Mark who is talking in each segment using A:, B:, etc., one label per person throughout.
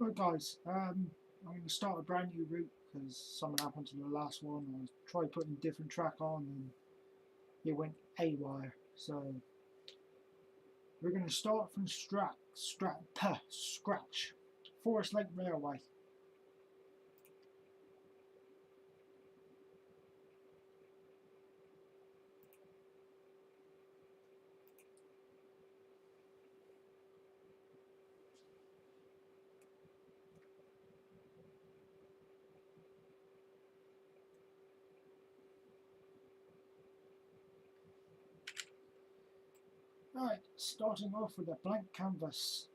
A: Right guys, I'm going to start a brand new route because something happened to the last one. I tried putting a different track on and it went haywire. So we're going to start from scratch. Forest Lake Railway. Right, starting off with a blank canvas.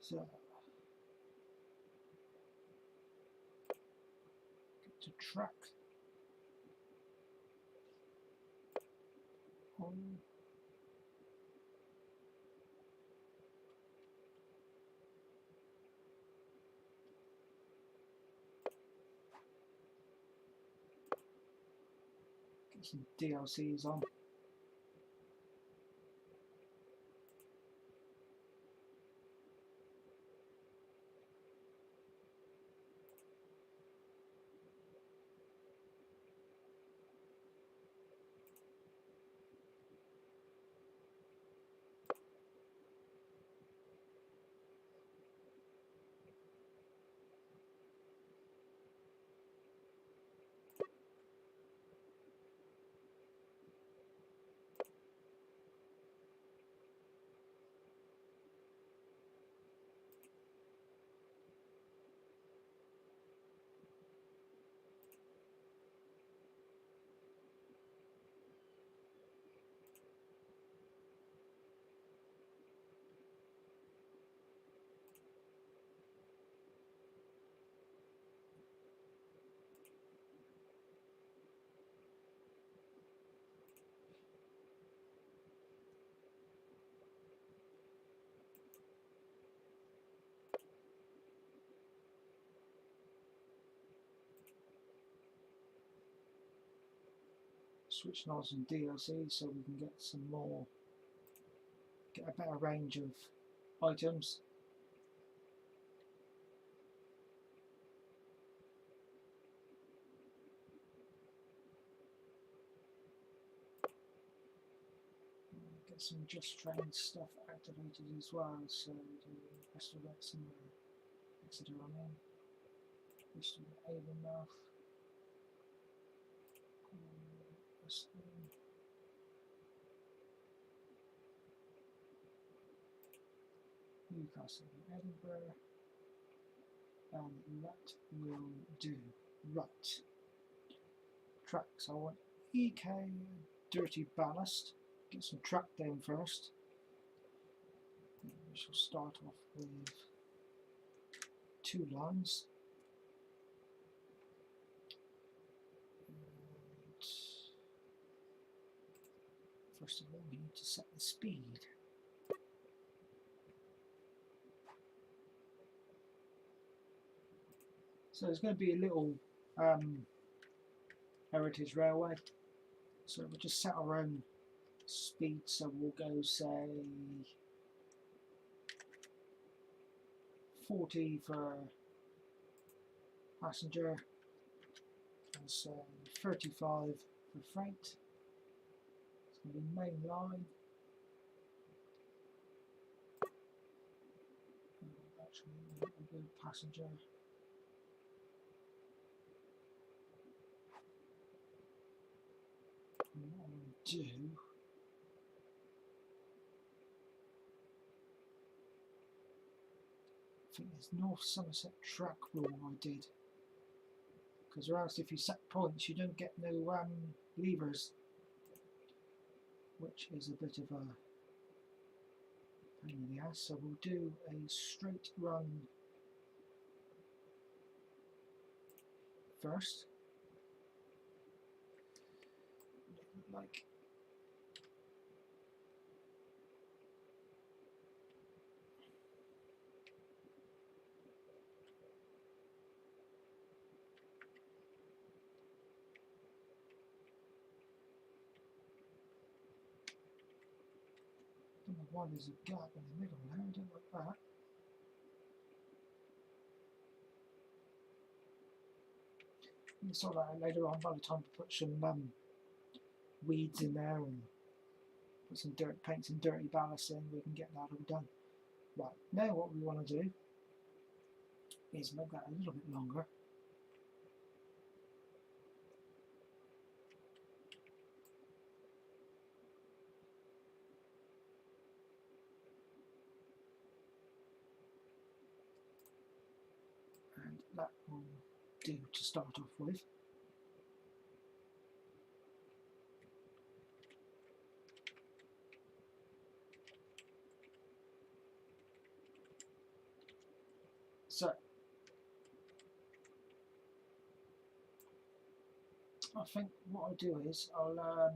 A: So get to track on. Get some DLCs on. Switching on some DLCs so we can get some more, get a better range of items. Get some Just Train stuff activated as well, so the rest of that's in Exeter on in. Bristol Avonmouth. Newcastle and Edinburgh. And that will do. Right. Tracks. I want EK Dirty Ballast. Get some track down first. We shall start off with 2 lines. And first of all, we need to set the speed. So there's going to be a little heritage railway. So we'll just set our own speed. So we'll go, say, 40 for passenger and so 35 for freight. It's going to be main line. Actually, a good passenger. And what I'm going to do, I think there's North Somerset track rule I did, because or else if you set points you don't get no levers, which is a bit of a pain in the ass. So we'll do a straight run first, like One is a gap in the middle there, I don't like that. You can sort that out later on by the time to put some weeds in there and put some dirt, paint some dirty ballast in, we can get that all done. Right, now what we want to do is make that a little bit longer. And that will do to start off with. So I think what I'll do is I'll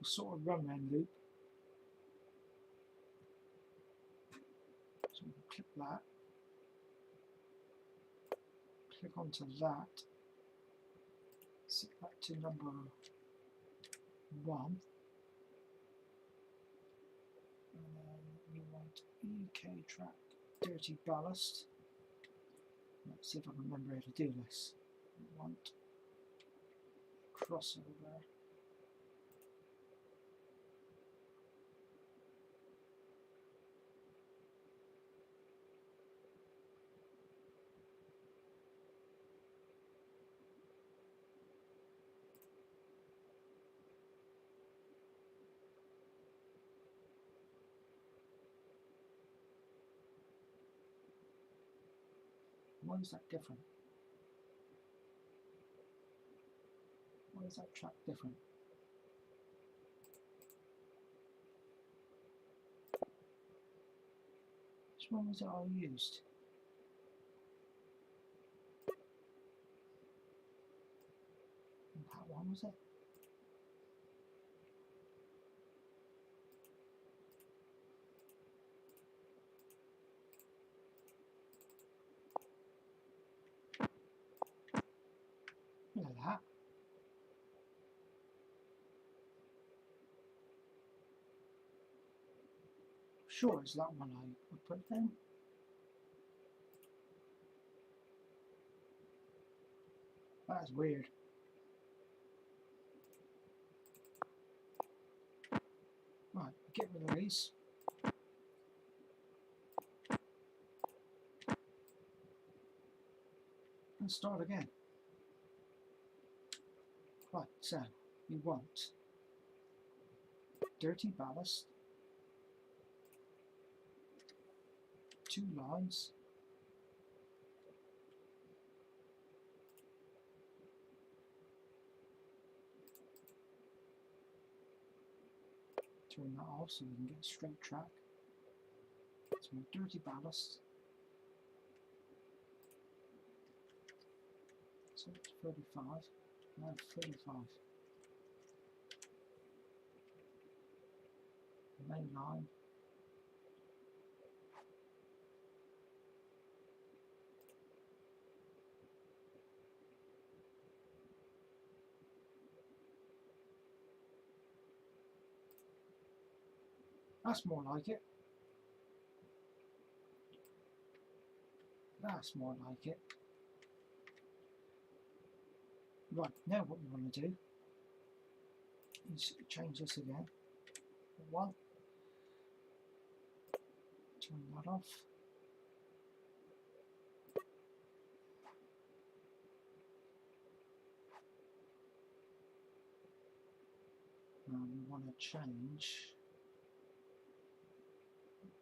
A: sort of run around loop. So we can click that, click onto that, set that to number 1, and then we want EK track dirty ballast. Let's see if I can remember how to do this. We want crossover. Why is that different? Why is that track different? Which one was it I used? That one was it? Look at that. Sure, it's that one I put down. That's weird. Right, get rid of these. And start again. Right, so you want dirty ballast, 2 lines, turn that off so we can get a straight track. So dirty ballast, so it's 35, now 35. Main line, that's more like it. That's more like it. Right, now what we want to do is change this again. 1. Turn that off. We want to change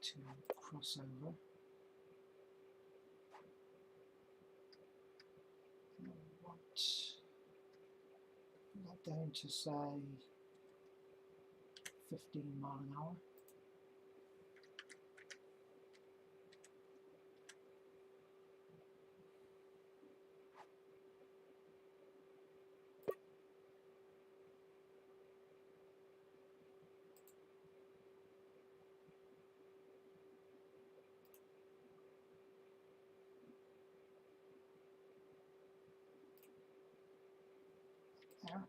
A: to crossover. I want that down to say 15 mile an hour. There.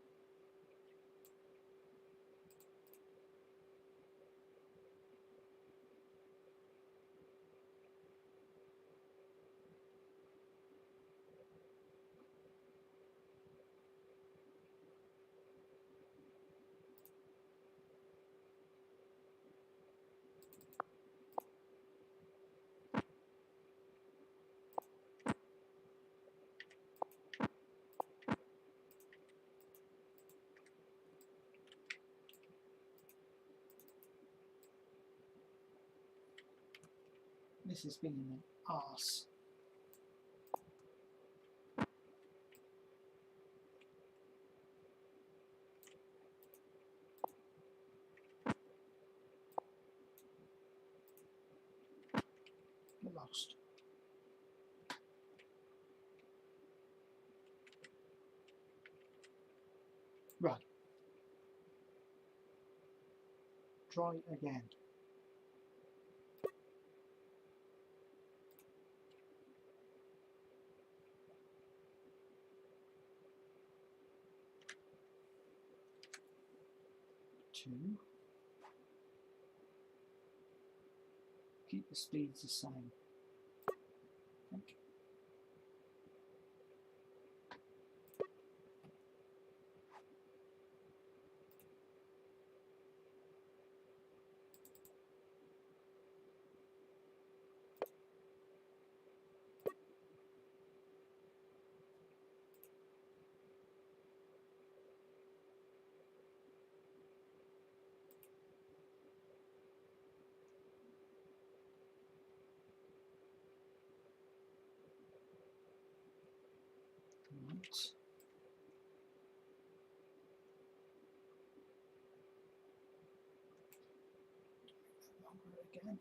A: This is being an arse. Get lost. Right. Try again. Two. Keep the speeds the same. Thank you. Right. Longer again.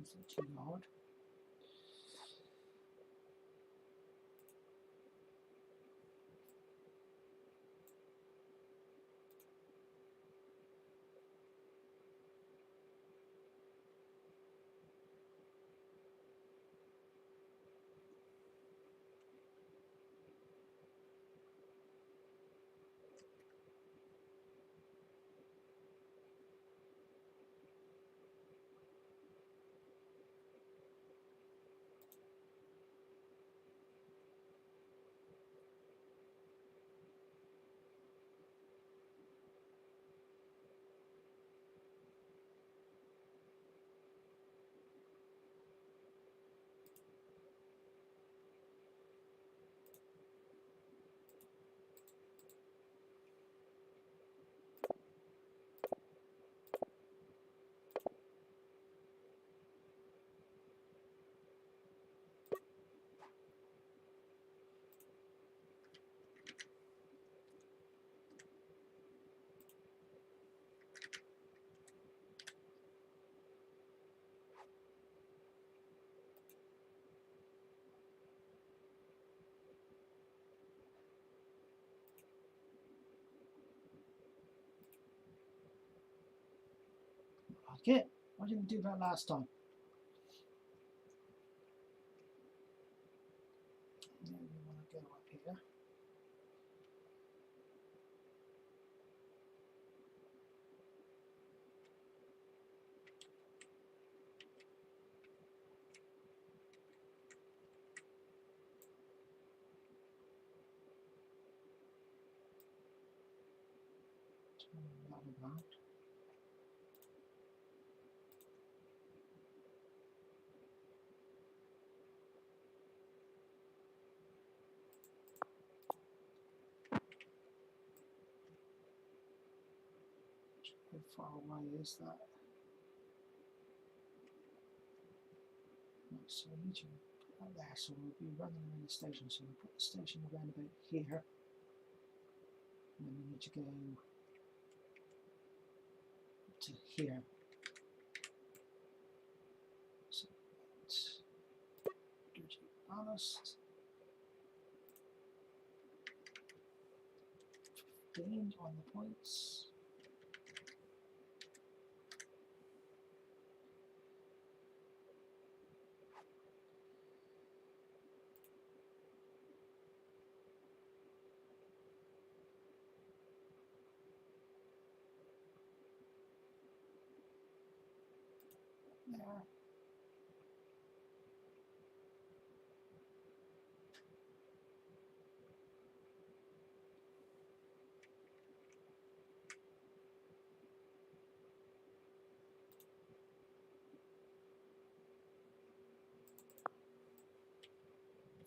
A: Is that too hard? Like it. Why didn't we do that last time? Now we want to go up here. Turn that around. How far away is that? Right, so we need to put that there, so we'll be running around the station. So we'll put the station around about here. And then we need to go to here. So that's dirty ballast. 15 on the points.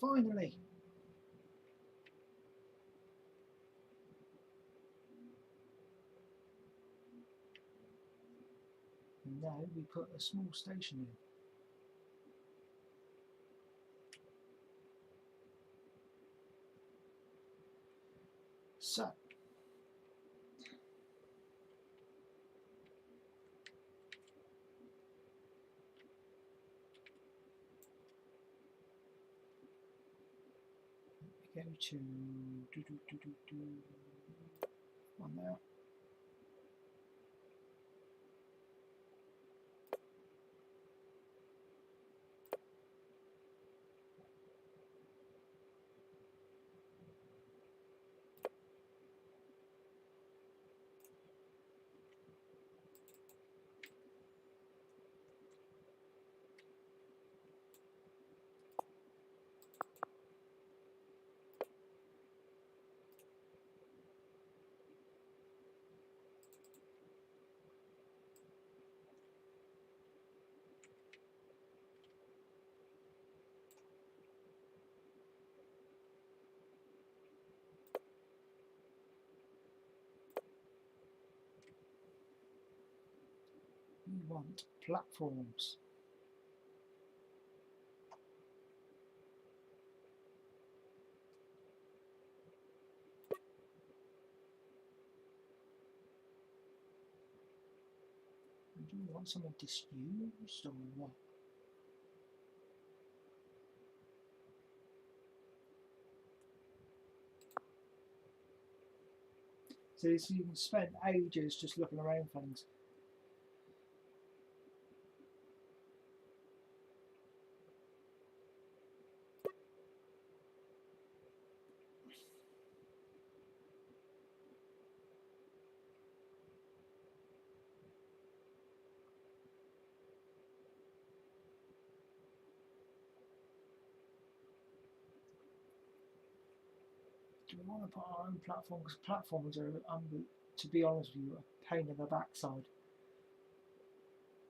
A: Finally! And now we put a small station in. So, go to on there. We want platforms. Do you want someone disused or what? So you can spend ages just looking around things. Do we want to put our own platform? Because platforms are, to be honest with you, a pain in the backside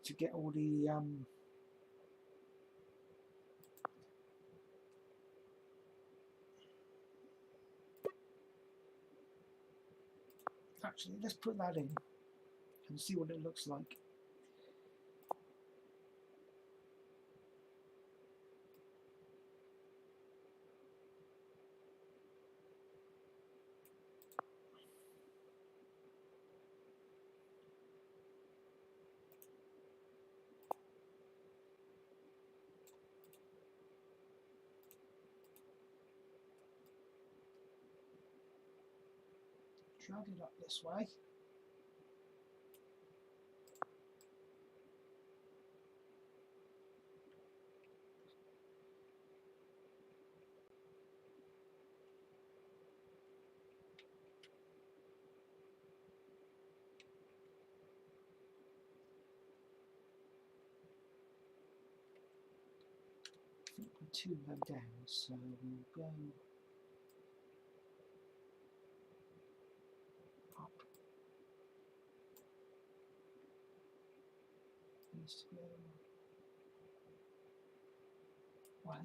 A: to get all the actually, let's put that in and see what it looks like. Drag it up this way. I think we're too low down, so we'll go up. Needs to go way.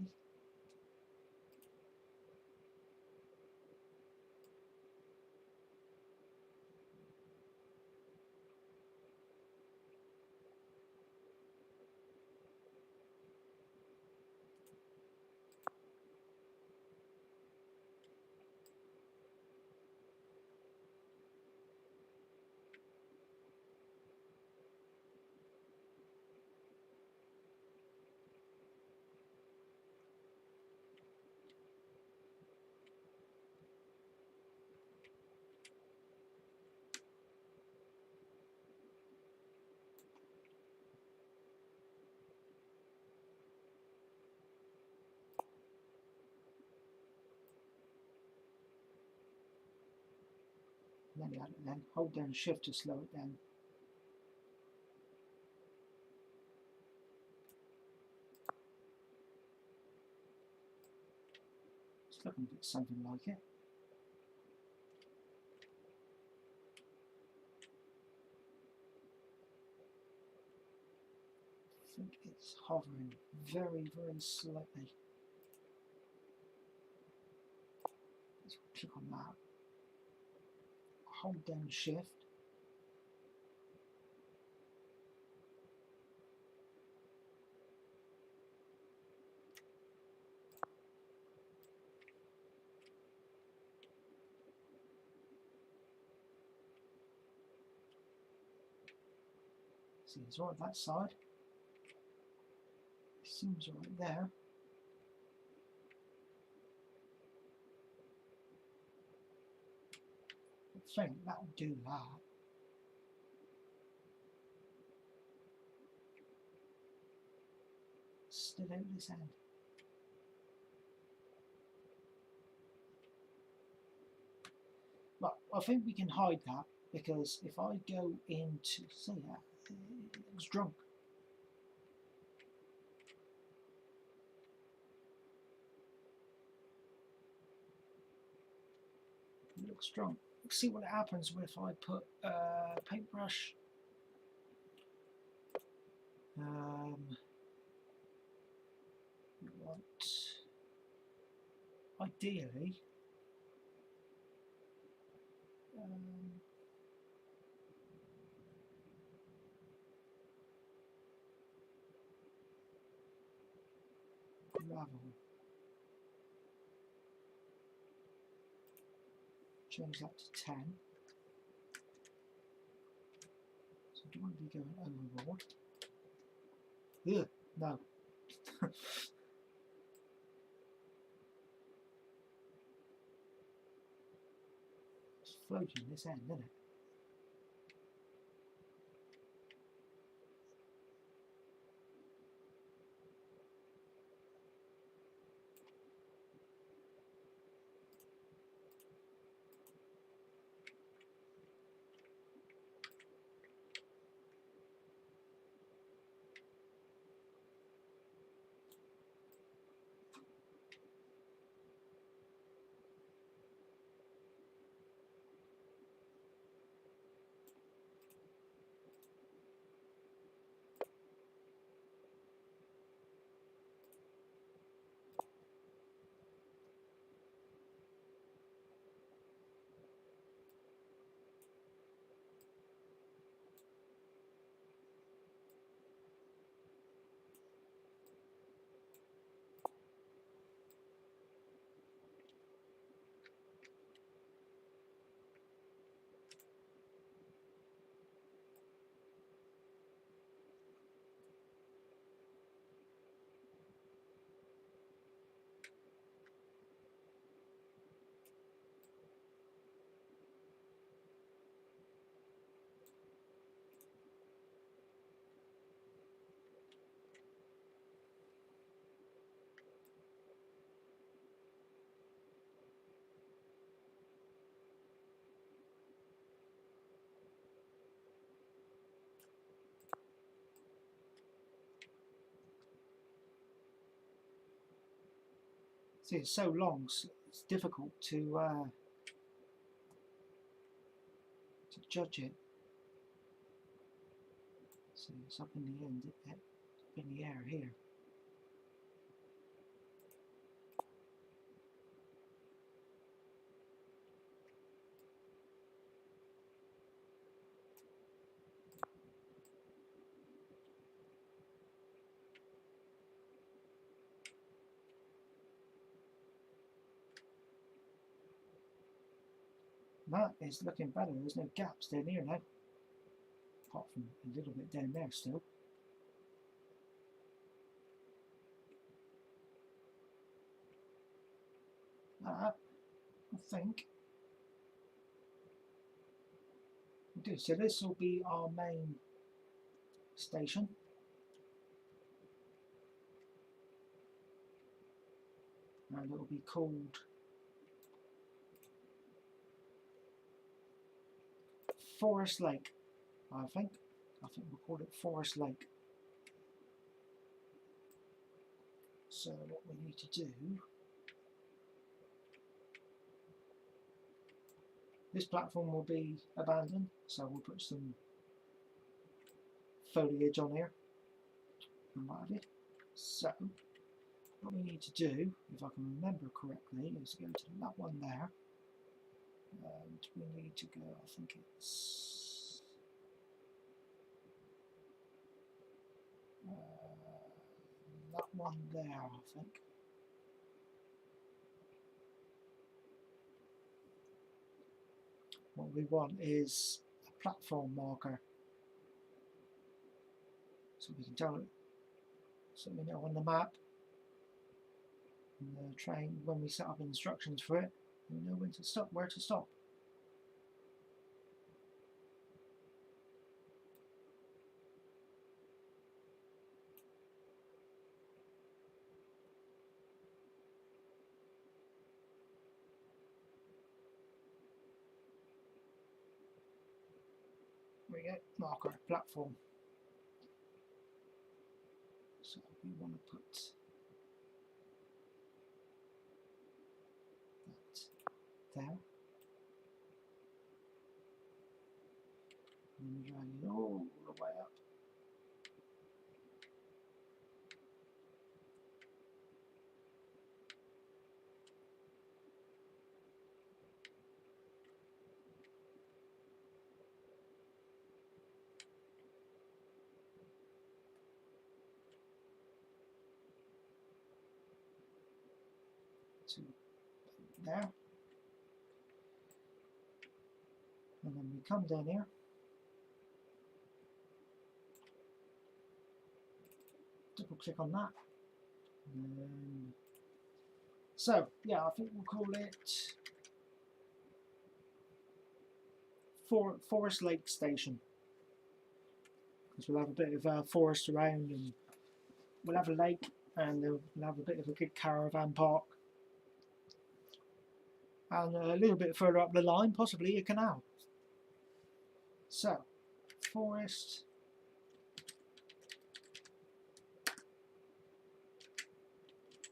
A: Then hold down shift to slow it down. It's looking a bit something like it. I think it's hovering very, very slightly. click on that, hold down shift, see it's right that side, seems right there. I think that'll do that. Still out this end. Well, I think we can hide that because if I go into, see that, it looks drunk. It looks drunk. Let's see what happens if I put paintbrush. We want ideally gravel. Change that to 10. So I don't want to be going overboard. Ugh, no. It's floating this end, isn't it? See, it's so long, so it's difficult to judge it. So it's up in the end, up in the air here. That is looking better. There's no gaps down here now, apart from a little bit down there still. I think we do. So this will be our main station. And it will be called Forest Lake, I think. I think we'll call it Forest Lake. So what we need to do, this platform will be abandoned, so we'll put some foliage on here and what have you. So what we need to do, if I can remember correctly, is go to that one there, And we need to go, I think it's that one there, I think. What we want is a platform marker, so we can tell it, so we know on the map, and the train, when we set up instructions for it, we know when to stop, where to stop. We get marker platform. So we want to put that there. And drag it all the way up. To there. And then we come down here. Double click on that. And so, yeah, I think we'll call it Forest Lake Station. Because we'll have a bit of forest around, and we'll have a lake, and we'll have a bit of a good caravan park. And a little bit further up the line, possibly a canal. So, Forest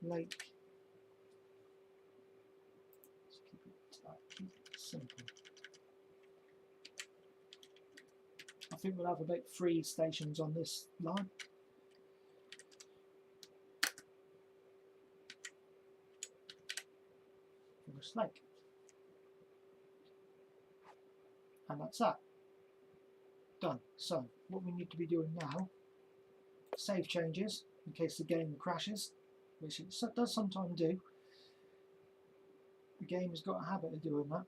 A: Lake. Let's keep it simple. I think we'll have about 3 stations on this line. Forest Lake. And that's that. Done. So, what we need to be doing now, save changes in case the game crashes, which it does sometimes do. The game has got a habit of doing that.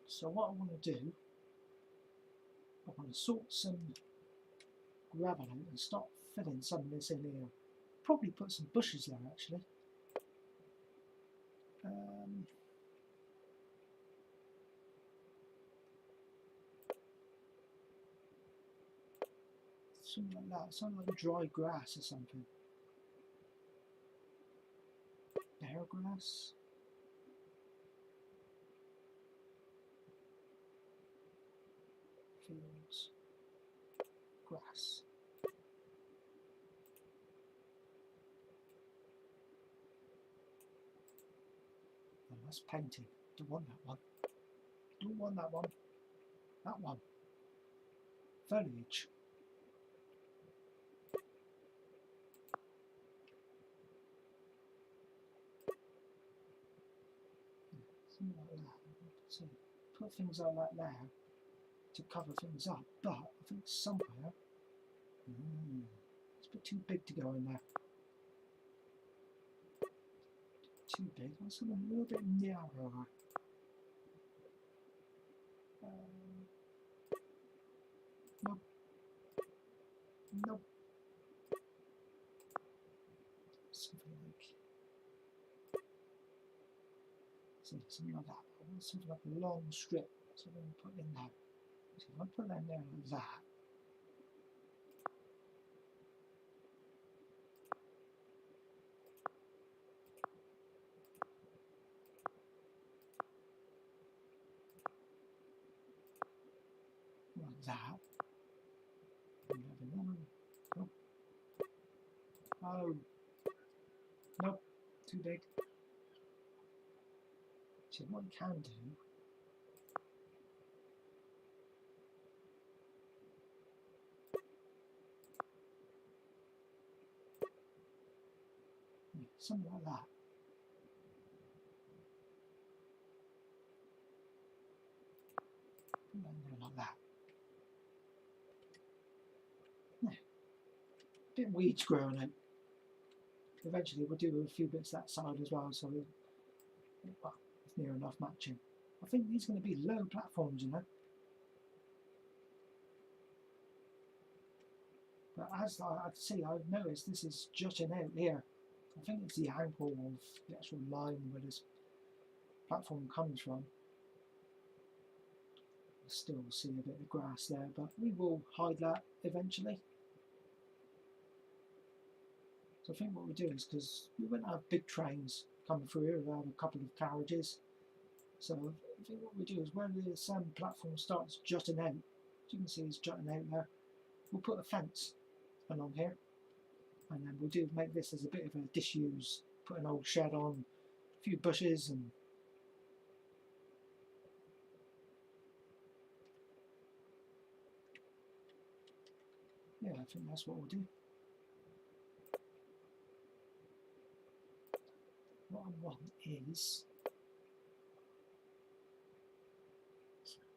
A: So what I want to do, I want to sort some gravel out and start filling some of this in here. Probably put some bushes there actually. Something like that, something like dry grass or something. Bare grass. Fields. Grass. Oh, that's painting. Don't want that one. Don't want that one. That one. Foliage. Something like that. So put things like that there to cover things up, but I think somewhere it's a bit too big to go in there. Too big. I want something a little bit narrower. Nope. Nope. Something like that. I want something like a long strip. So I'm going to put in there. So if I put that in there like that. Like that. And have another. Nope. Oh. Nope. Too big. So what you can do, something like that. bit of weeds growing out. Eventually we'll do a few bits that side as well, so well, it's near enough matching. I think these are going to be low platforms, you know. But as I can see, I've noticed this is jutting out here. I think it's the angle of the actual line where this platform comes from. Still see a bit of grass there, but we will hide that eventually. So I think what we do is, because we won't have big trains coming through here, we'll have a couple of carriages. So I think what we do is when the sand platform starts jutting out, as you can see it's jutting out there, we'll put a fence along here, and then we'll make this as a bit of a disused, put an old shed on, a few bushes, and yeah, I think that's what we'll do. What I want is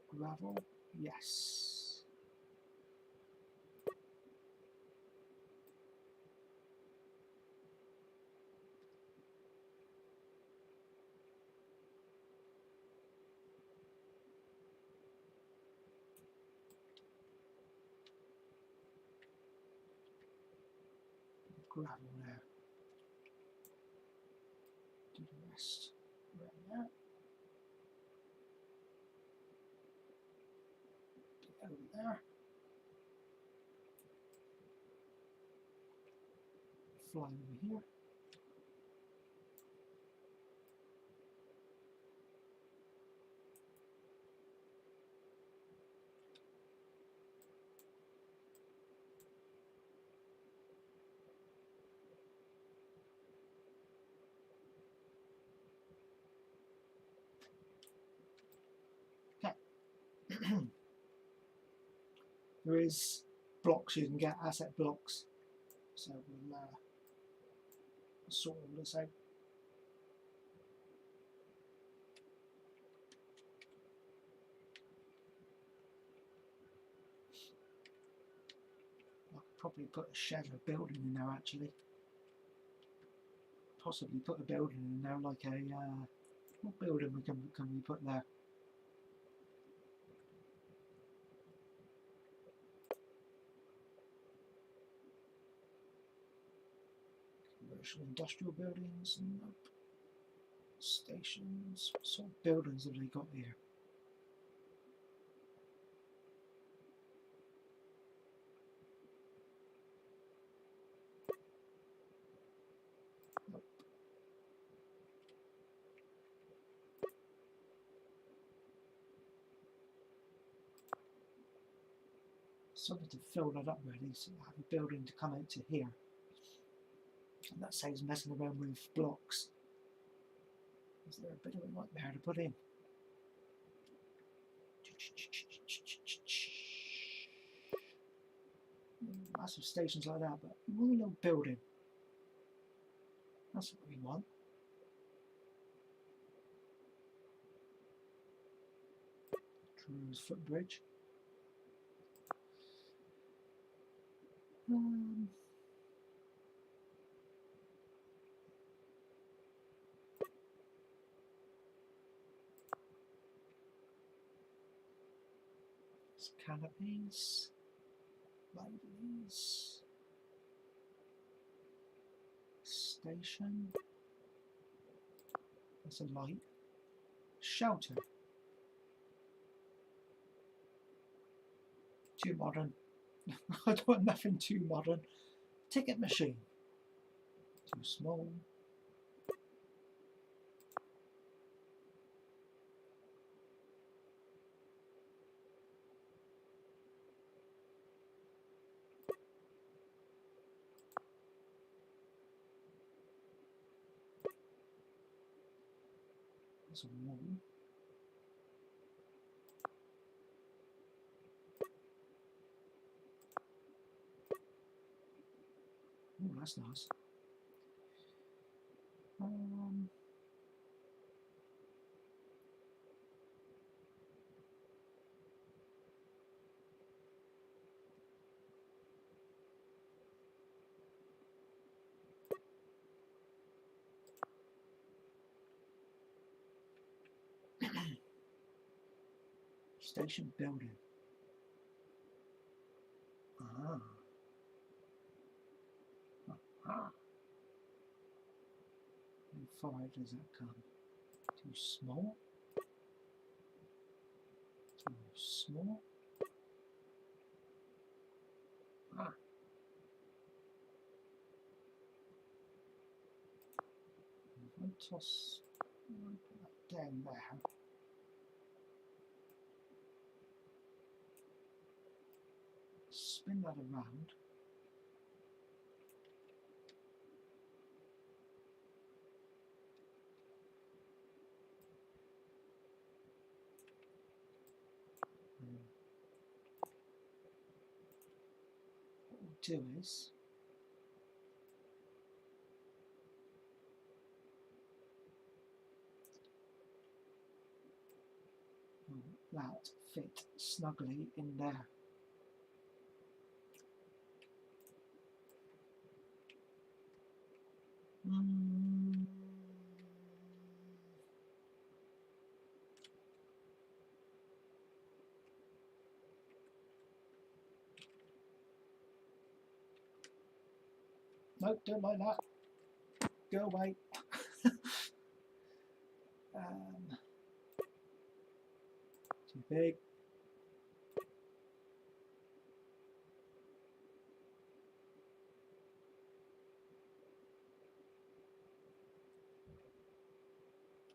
A: gravel, yes. Gravel there. Do the rest right there. Over there. Fly over here. There is blocks you can get, asset blocks, so we'll sort all this out. I'll probably put a shed or building in there actually. Possibly put a building in there, like a what building can we put there? Commercial industrial buildings, nope. Stations, what sort of buildings have they got here? Nope. Something to fill that up really, so I have a building to come out to here. And that saves messing around with blocks. Is there a bit of a nightmare to put in? Massive stations like that, but we want a little building. That's what we want. Drew's footbridge. Canopies, ladies, station, there's a light, shelter, too modern, I don't want nothing too modern, ticket machine, too small. There's a wall. Oh, that's nice. Station building. Ah. Ah. How far does that come? Too small? Too small? Ah. I'll toss, I'll put that down there. Spin that around. What we'll do is that fit snugly in there. Nope, don't like that. Go away. Too big.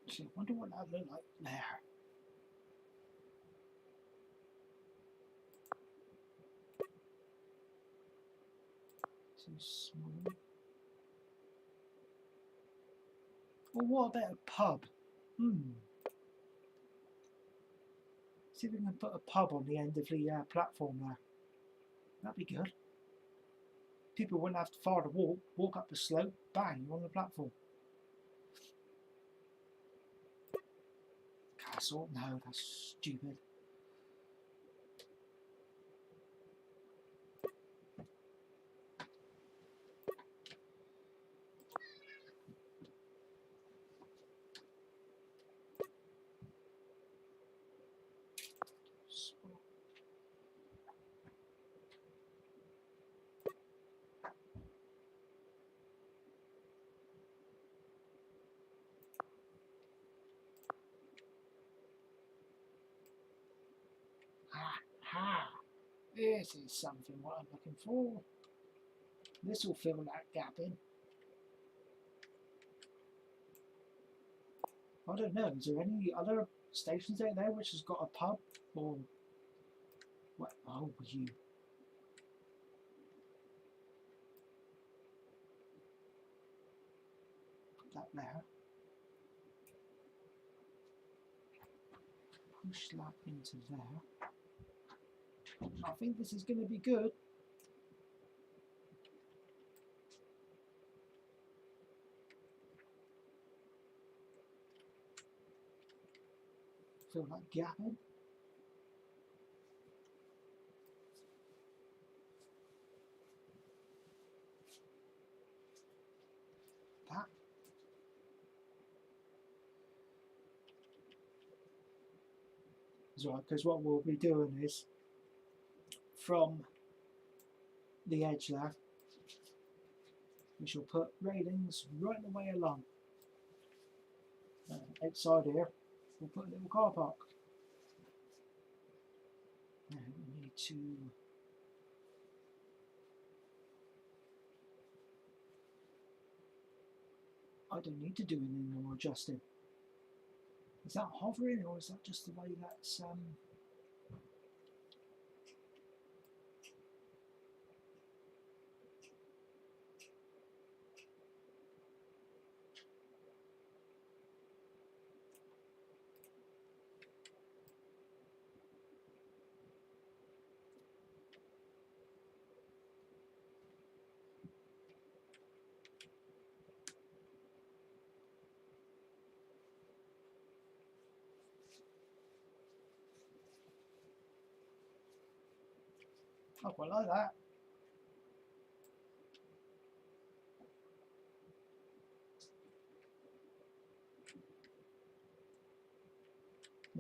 A: Actually, I wonder what that looked like there. Too small. Well, what about a pub? See if we can put a pub on the end of the platform there. That'd be good. People wouldn't have to far to walk up the slope, bang, on the platform. Castle? No, that's stupid. Ha! This is something what I'm looking for. This will fill that gap in. I don't know, is there any other stations out there which has got a pub? Or what? Oh, you. Put that there. Push that into there. I think this is going to be good. Fill that gap in. That. That's right, because what we'll be doing is from the edge there, we shall put railings right the way along. Outside here, we'll put a little car park. Now we need to I don't need to do any more adjusting. Is that hovering or is that just the way that's I quite like that.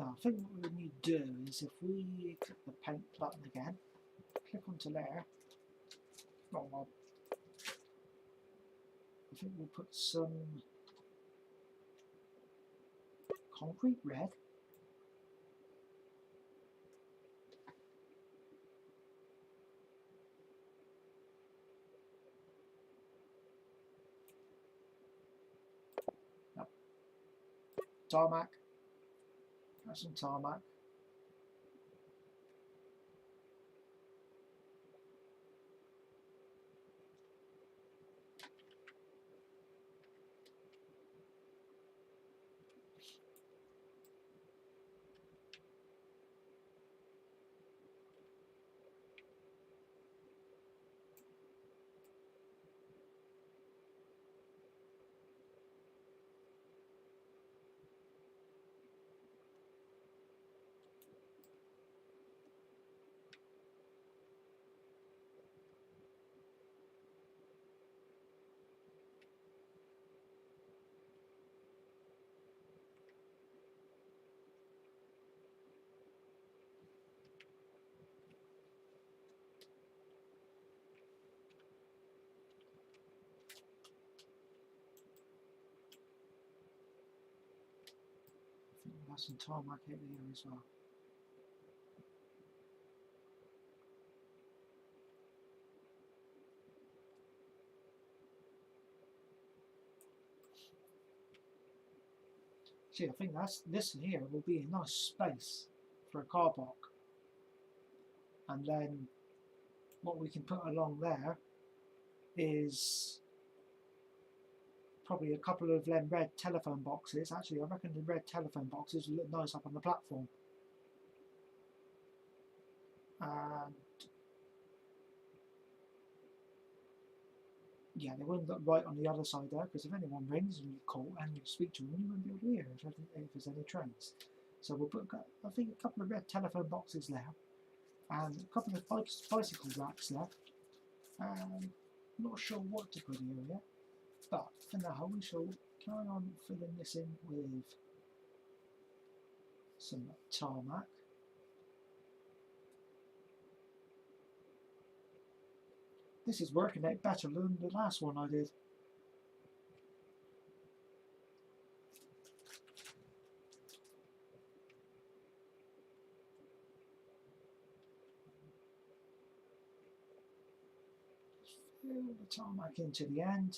A: Now, I think what we need to do is if we click the paint button again, click onto there. Oh, well, I think we'll put some concrete red. Yep. Tarmac. Got some tarmac. I think we've got some tarmac over here as well. See, I think this here will be a nice space for a car park. And then what we can put along there is probably a couple of them red telephone boxes. Actually, I reckon the red telephone boxes will look nice up on the platform. And yeah, they wouldn't look right on the other side there, because if anyone rings and you call and you speak to them, you won't be able to hear if there's any trains. So we'll put, I think, a couple of red telephone boxes there, and a couple of bicycle racks there. I'm not sure what to put here yet, but for now we shall carry on filling this in with some tarmac. This is working out better than the last one I did. Fill the tarmac into the end.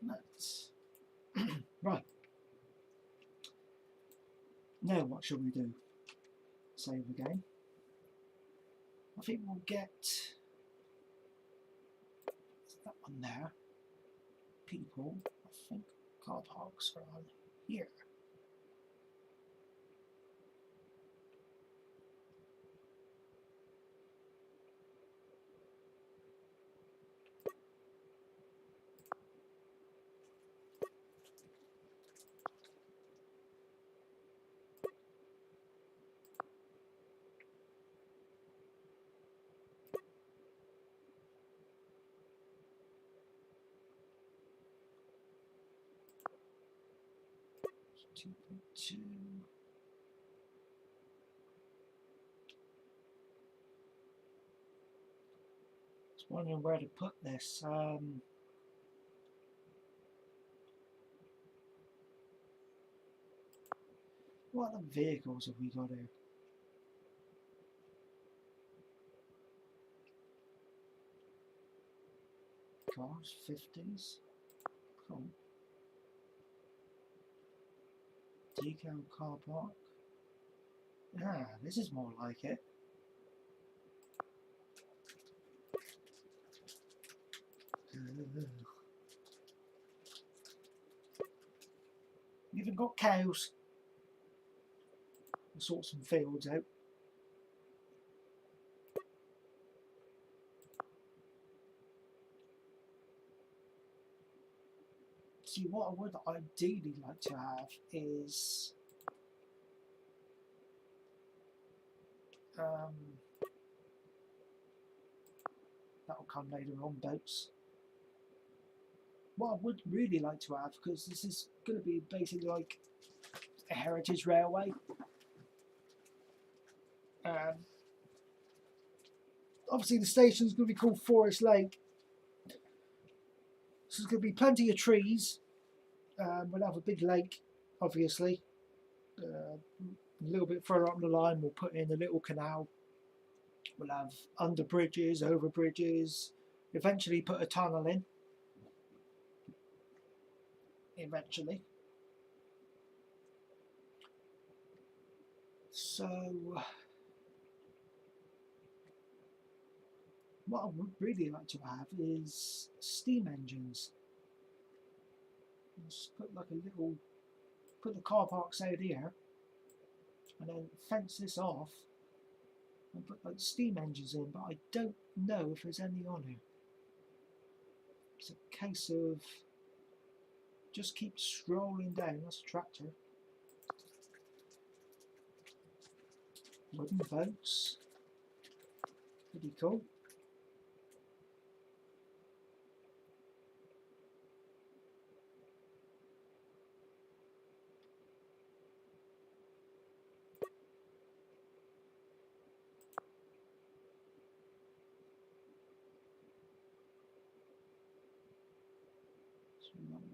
A: That's right. Now what shall we do? Save again. I think we'll get that one there. People, I think car parks are on here. Two. Just wondering where to put this. What other vehicles have we got here? Cars, 50s. Cool. Decal car park. Ah, this is more like it. We even got cows. We'll sort some fields out. See, what I would ideally like to have is that'll come later on, boats. what I would really like to have, because this is going to be basically like a heritage railway. Obviously the station's going to be called Forest Lake. So there's going to be plenty of trees. We'll have a big lake, obviously. A little bit further up the line we'll put in a little canal. We'll have under bridges, over bridges, eventually put a tunnel in. Eventually. So what I would really like to have is steam engines. Just put like a little, put the car parks out here and then fence this off and put like steam engines in, but I don't know if there's any on here. It's a case of just keep scrolling down. That's a tractor. Wooden boats. Pretty cool.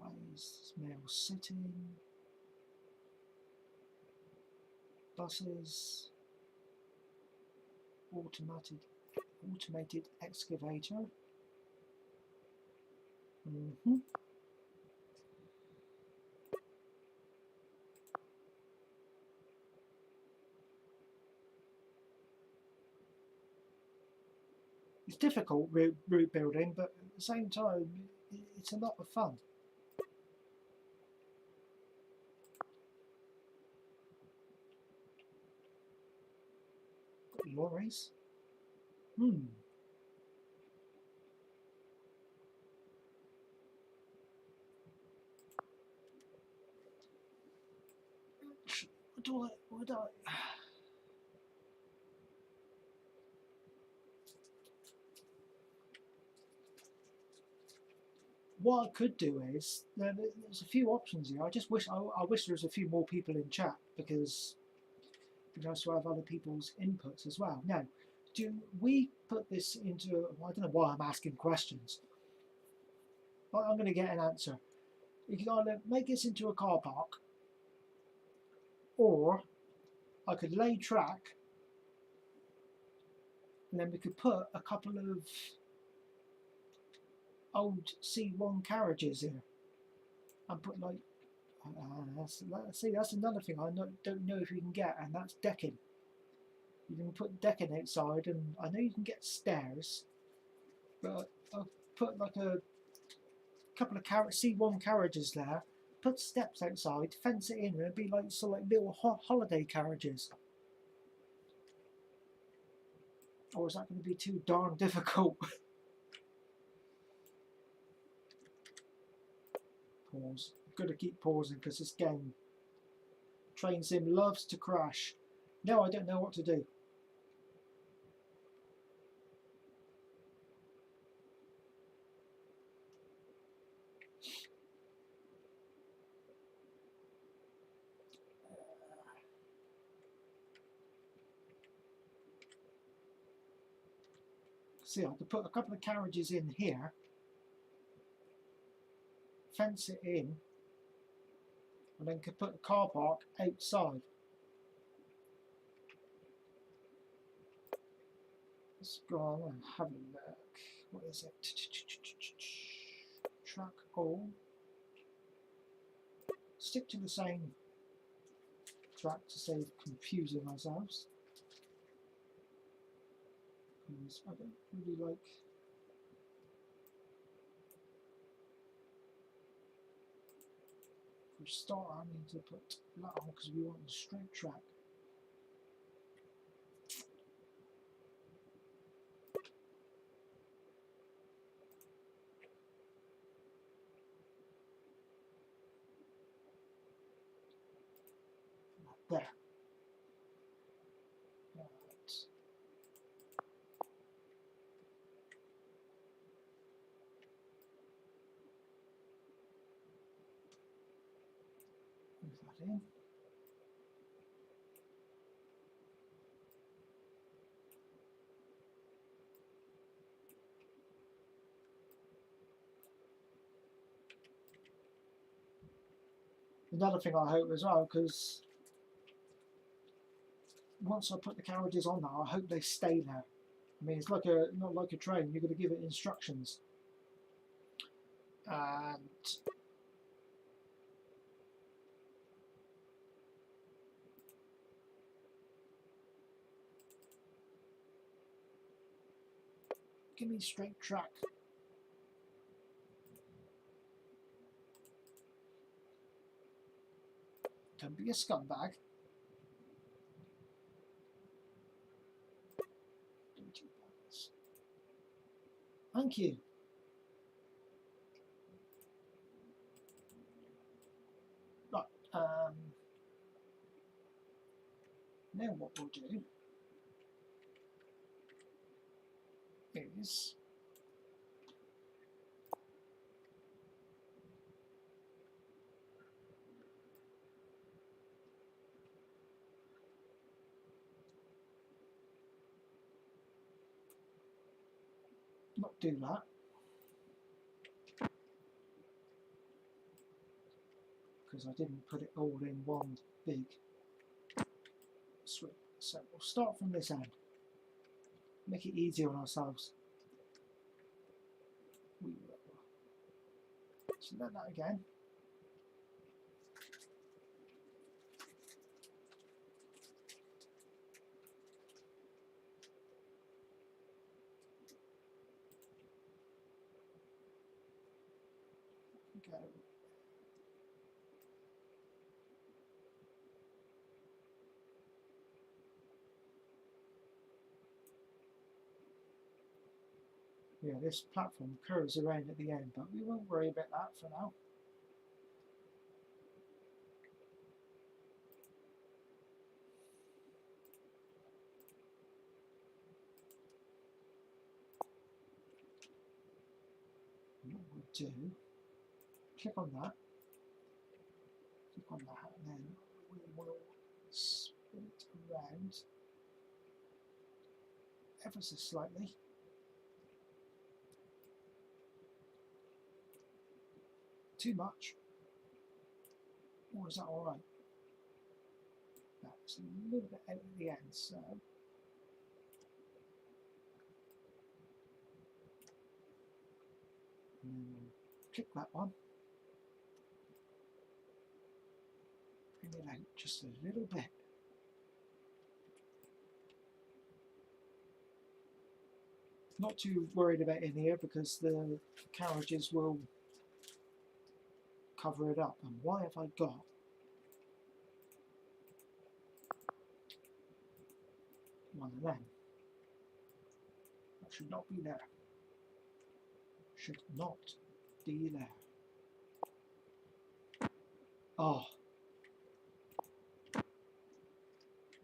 A: Railways, mail sitting, buses, automated excavator. It's difficult route building, but at the same time, it's a lot of fun. Lorries. What do I? What I could do is there's a few options here. I just wish I wish there was a few more people in chat, because it'd be nice to have other people's inputs as well. Now, do we put this into? Well, I don't know why I'm asking questions. But I'm going to get an answer. You can either make this into a car park, or I could lay track, and then we could put a couple of old C1 carriages here and put like that's another thing I don't know if you can get, and that's decking. You can put decking outside, and I know you can get stairs, but I'll put like a couple of C1 carriages there, put steps outside, fence it in, and it'd be like sort of like little holiday carriages. Or is that going to be too darn difficult? Pause. I've got to keep pausing because this game, Train Sim, loves to crash. No, I don't know what to do. See, I could put a couple of carriages in here, fence it in, and then could put a car park outside. Let's go on and have a look. What is it? Track all. Stick to the same track to save confusing ourselves. Because I don't really like. For a start, I need to put that on because we want the straight track. There. Right. that in. Another thing I hope as well, because once I put the carriages on there, I hope they stay there. I mean, it's like not like a train. You're going to give it instructions, and give me straight track. Don't be a scumbag. Thank you. Right. Now what we'll do is not do that, because I didn't put it all in one big sweep. So we'll start from this end. Make it easier on ourselves. We will select that again. Go. Yeah, this platform curves around at the end, but we won't worry about that for now. What we'll do, click on that, and then we will spin it around ever so slightly. Too much? Or is that alright? That's a little bit out at the end, so click that one. Bring it out just a little bit. Not too worried about in here because the carriages will cover it up. And why have I got one of them? That should not be there. Should not be there. Oh.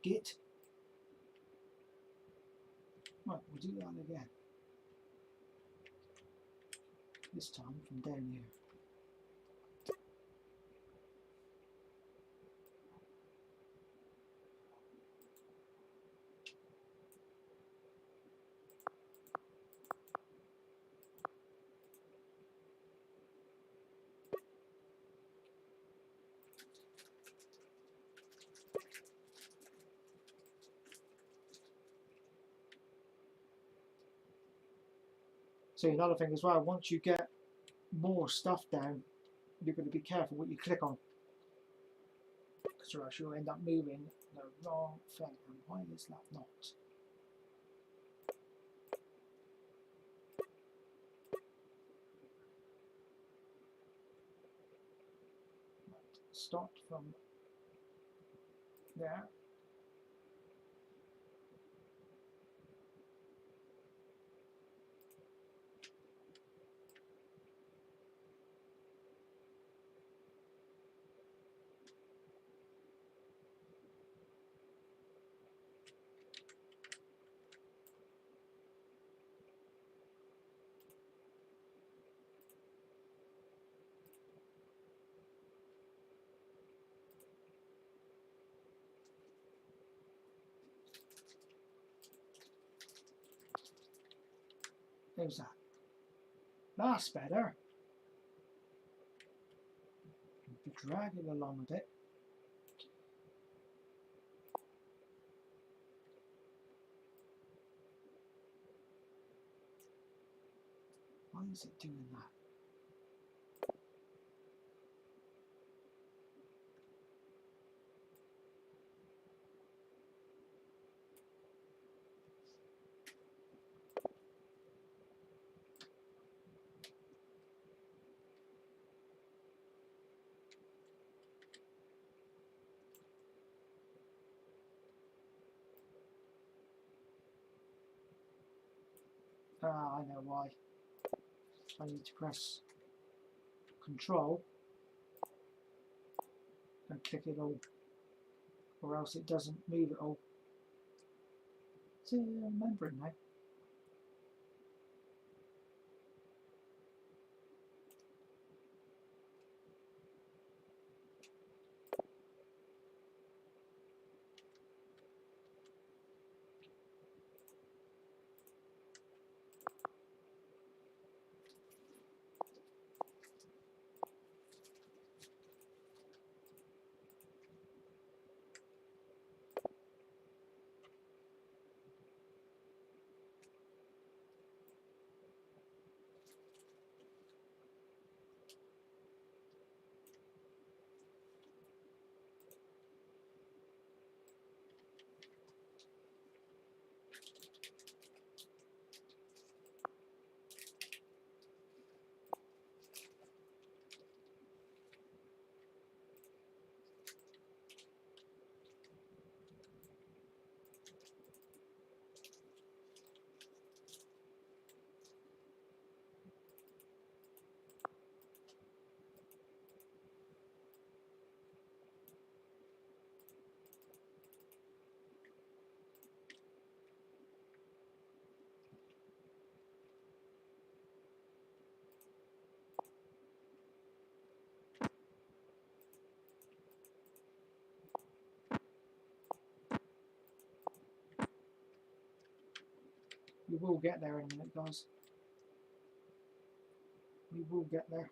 A: Git. Right, we'll do that again. This time from down here. So another thing as well, once you get more stuff down, you're going to be careful what you click on, because or else you'll end up moving the wrong thing. And why is that not? Start from there. How's that? That's better. Drag it along a bit. Why is it doing that? Ah, I know why. I need to press Control and click it all, or else it doesn't move it all. So I'm remembering now. We will get there in a minute, guys. We will get there.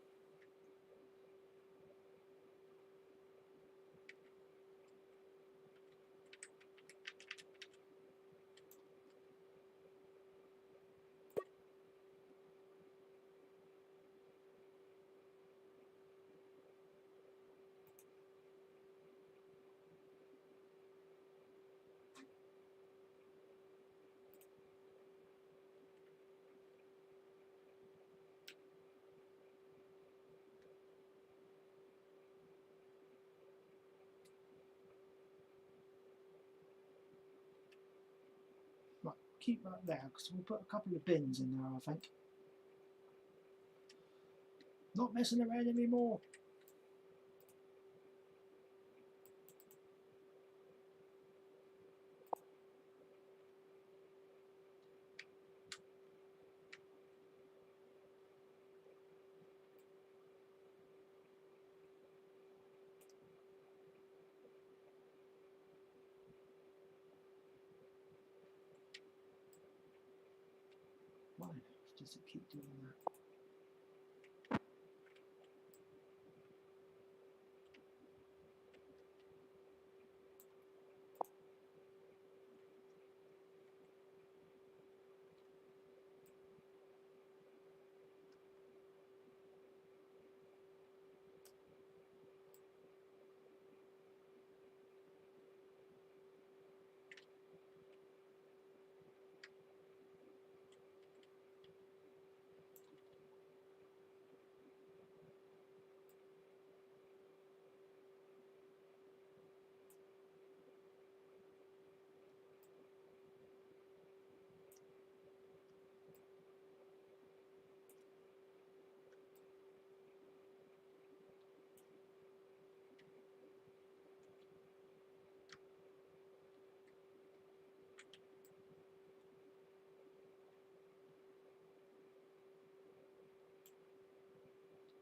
A: Right, keep that there because we'll put a couple of bins in there, I think. Not messing around anymore. Why does it keep doing that?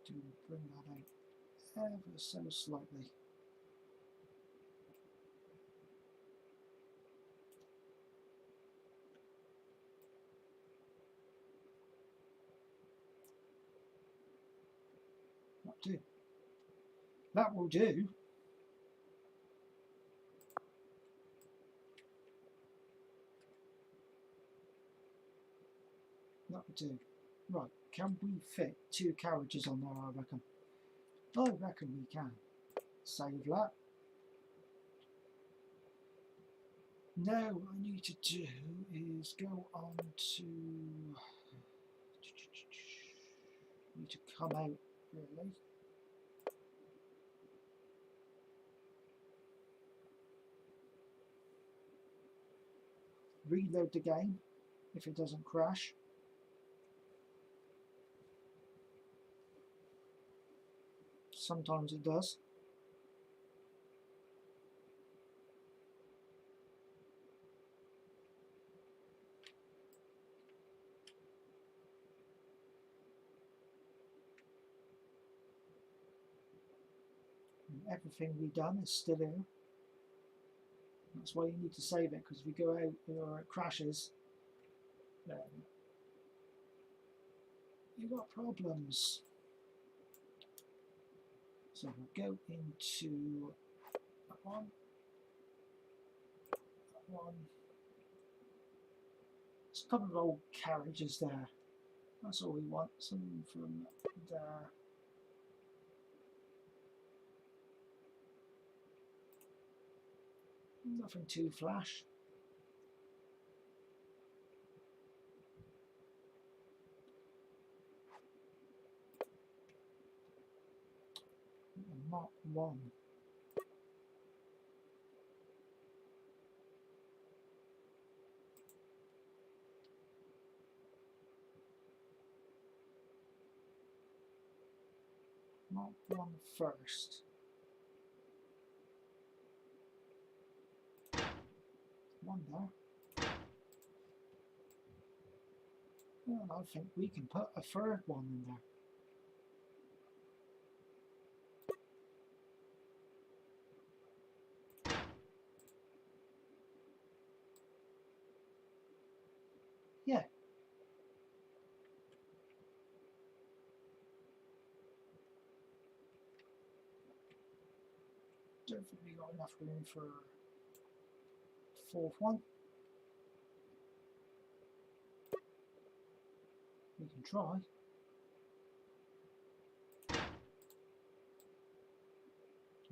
A: To bring that out ever so slightly. That'll do. That will do. That will do. Right, can we fit 2 carriages on there, I reckon? I reckon we can. Save that. Now what I need to do is go on to... need to come out, really. Reload the game if it doesn't crash. Sometimes it does. And everything we've done is still here. That's why you need to save it, because if you go out or it crashes, then you've got problems. So we'll go into that one. There's a couple of old carriages there. That's all we want. Some from there. Nothing too flash. Mark 1. Mark 1 first. One there. Well, I think we can put a third one in there. Yeah. Don't think we got enough room for a fourth one. We can try.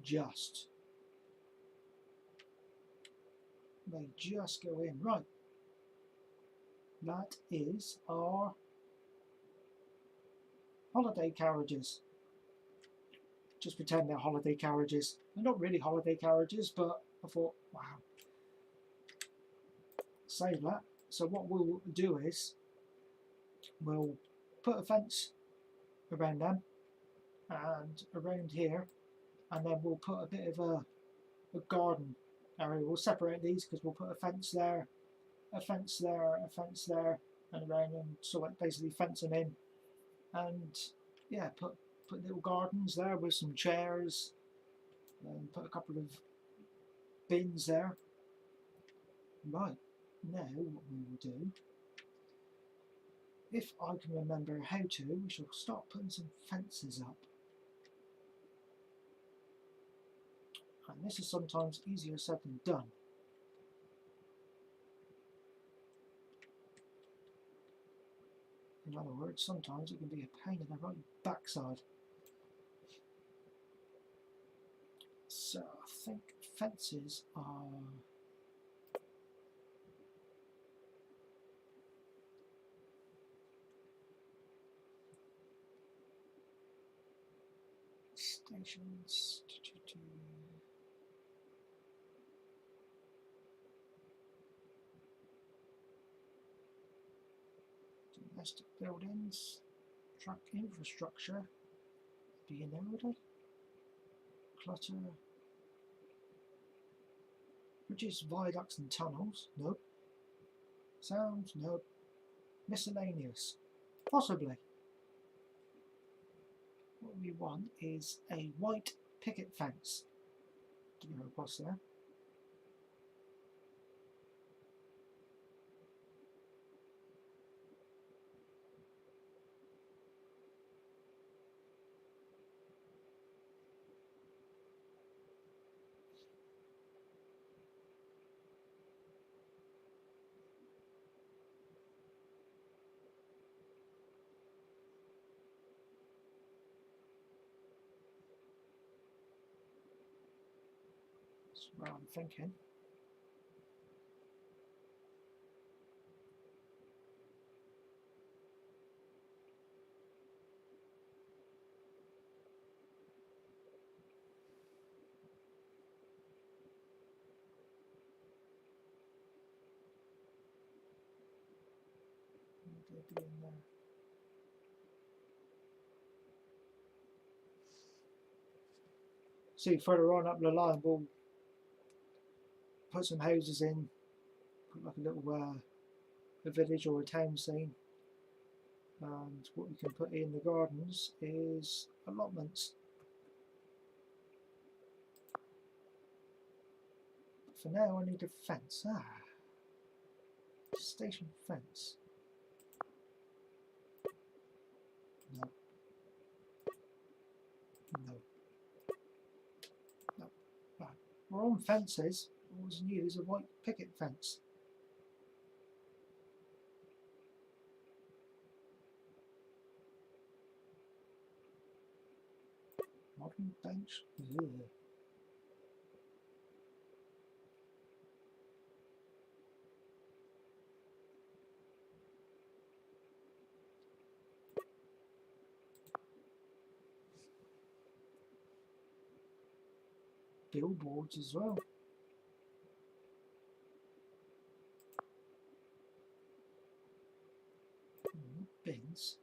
A: Just. They just go in. Right. That is our holiday carriages. Just pretend they're holiday carriages. They're not really holiday carriages, but I thought, wow. Save that. So what we'll do is we'll put a fence around them and around here, and then we'll put a bit of a garden area. We'll separate these because we'll put a fence there, a fence there, a fence there, and around them, so like basically fence them in, and yeah, put little gardens there with some chairs, and put a couple of bins there. Right, now what we will do, if I can remember how to, we shall start putting some fences up. And this is sometimes easier said than done. In other words, sometimes it can be a pain in the right backside. So I think fences are... stations... domestic buildings, truck infrastructure, do you know what? Clutter, bridges, viaducts and tunnels, nope. Sounds, nope. Miscellaneous, possibly. What we want is a white picket fence to go across there. That's what I'm thinking. What do they do in there? See, further on up the line, we'll put some houses in, put like a little a village or a town scene. And what we can put in the gardens is allotments. But for now, I need a fence. Station fence. No. No. No. Right. We're on fences. All we need is a white picket fence. Modern bench. Ugh. Billboards as well. Bins.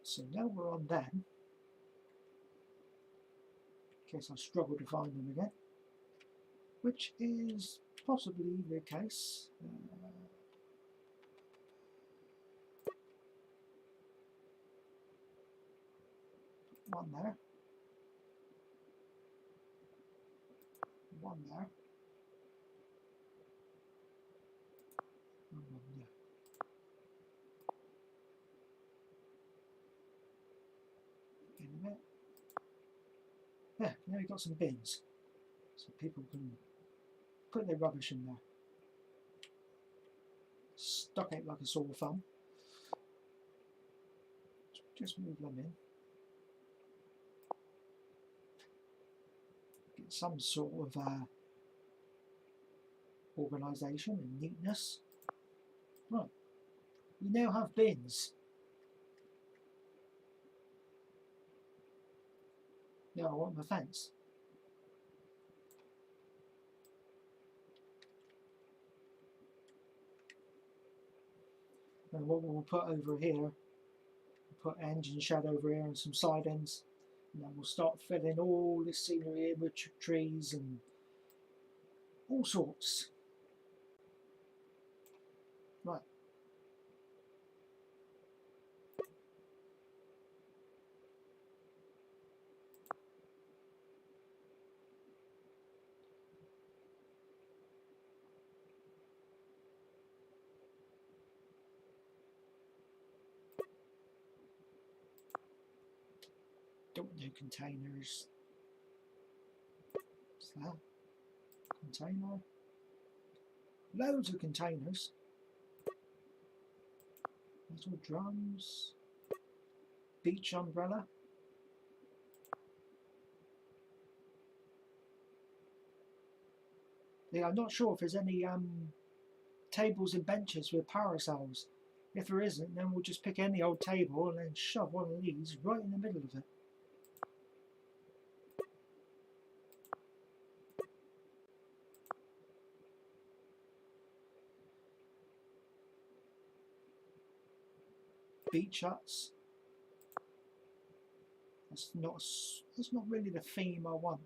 A: So now we're on them. In case I struggle to find them again, which is possibly the case. One there. One there. And one there. In a minute. Yeah, now we've got some bins. So people can put their rubbish in there. Stuck out like a sore thumb. Just move them in. Get some sort of organisation and neatness. Right, we now have bins. Now I want my fence. And what we'll put over here, we'll put engine shed over here and some side ends, and then we'll start filling all this scenery in with trees and all sorts. Right. Don't do containers. What's that? Container? Loads of containers. Little drums. Beach umbrella. Yeah, I'm not sure if there's any tables and benches with parasols. If there isn't, then we'll just pick any old table and then shove one of these right in the middle of it. Beach huts. That's not really the theme I want.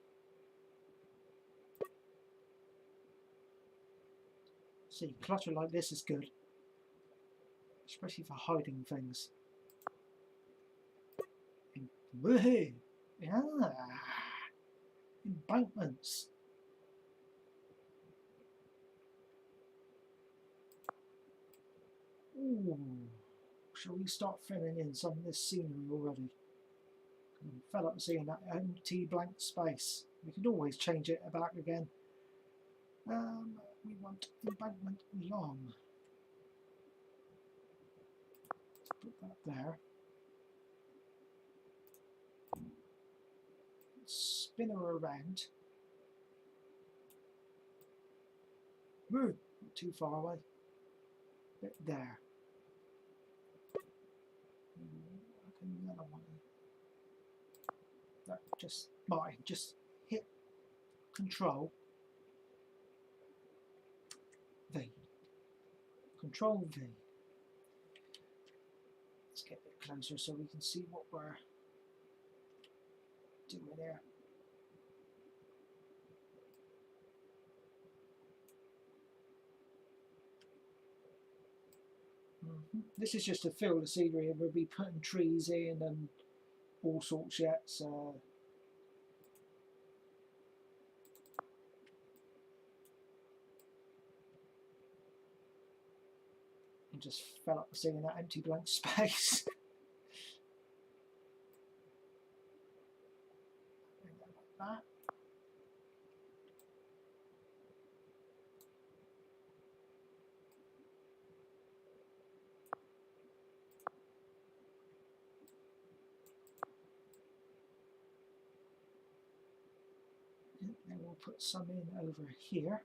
A: See, clutter like this is good, especially for hiding things. Woohoo! Yeah, embankments. Ooh, shall we start filling in some of this scenery already? I'm fed up seeing that empty blank space. We could always change it back again. We want embankment long. Let's put that there. spin her around. Move, not too far away. Bit there. The other one. No, just mine. Just hit Control V. Control V. Let's get a bit closer so we can see what we're doing here. This is just to fill the scenery, and we'll be putting trees in and all sorts yet. So I just fell up seeing that empty blank space. Like that. Then we'll put some in over here.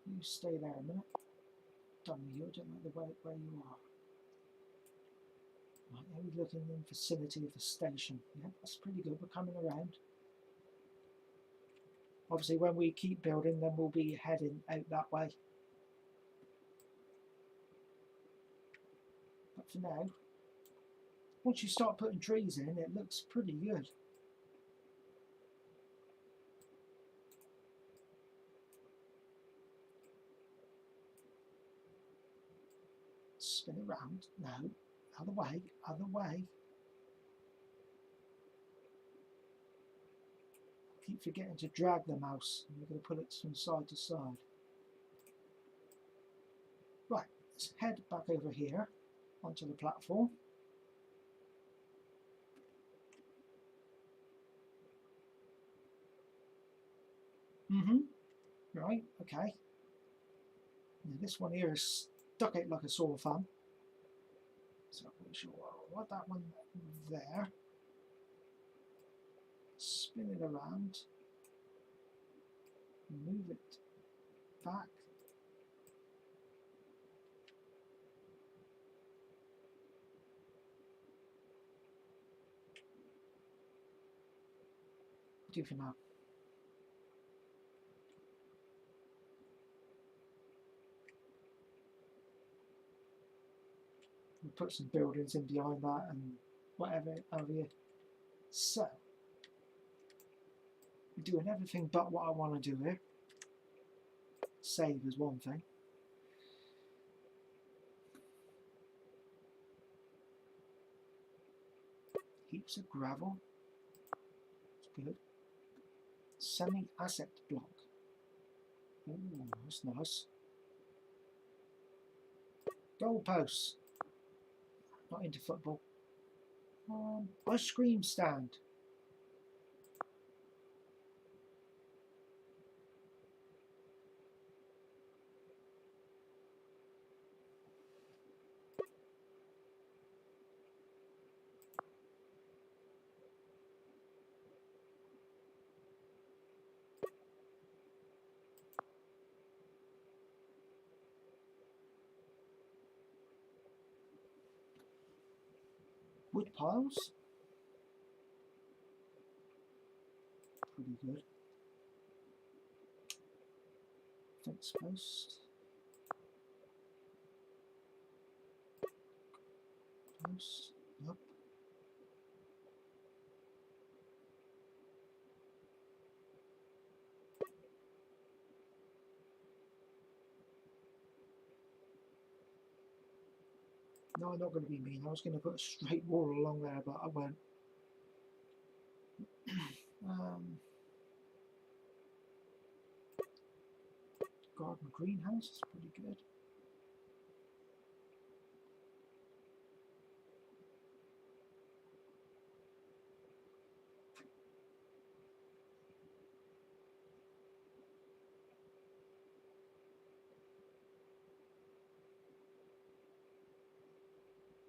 A: You stay there a minute. Done with you, I don't know the way where you are. Right, now we're looking in the vicinity of the station. Yeah, that's pretty good. We're coming around. Obviously, when we keep building, then we'll be heading out that way. But for now, once you start putting trees in, it looks pretty good. Spin it round. No, other way, other way. Keep forgetting to drag the mouse, and you're going to put it from side to side. Right, let's head back over here onto the platform. Right, okay. Now this one here is stuck out like a sore thumb. So we shall want that one there. Spin it around. Move it back. Do for now. We'll put some buildings in behind that and whatever over here. So we're doing everything but what I want to do here. Save is one thing. Heaps of gravel. That's good. Semi-asset block. Ooh, that's nice. Goalposts. Not into football. Ice cream stand. Wood piles. Pretty good. Fence post. Post. Yep. No, I'm not going to be mean. I was going to put a straight wall along there, but I won't. Garden greenhouse is pretty good.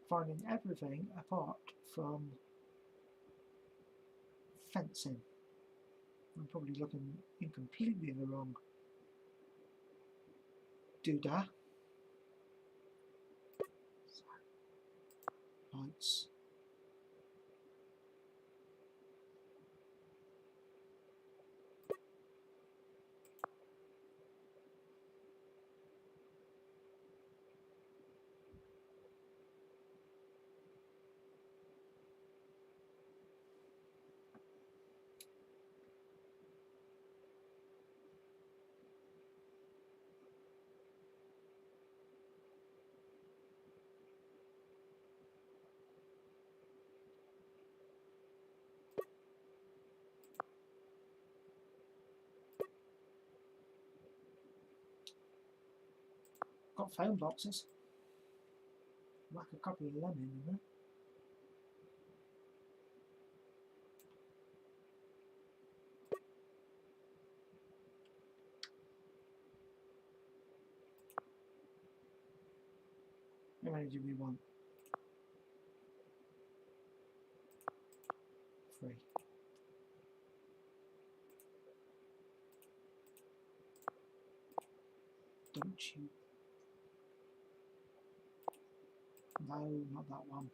A: Finding everything apart from fencing. I'm probably looking in completely the wrong doodah. Lights. Got phone boxes. Whack a couple of lemon in there. How many do we want? 3. Don't you? No, not that one.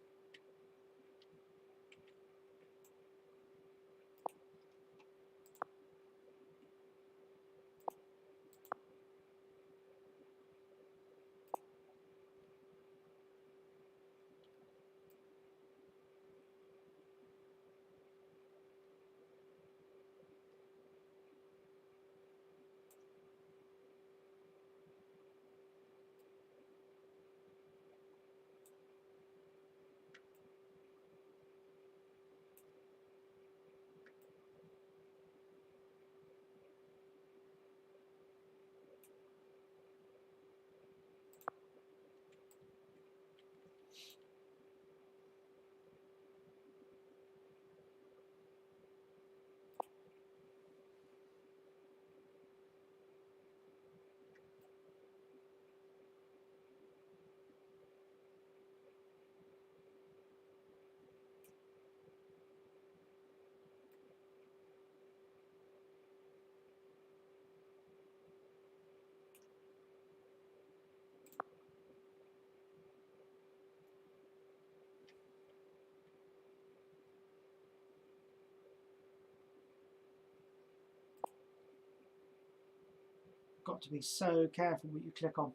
A: Got to be so careful what you click on.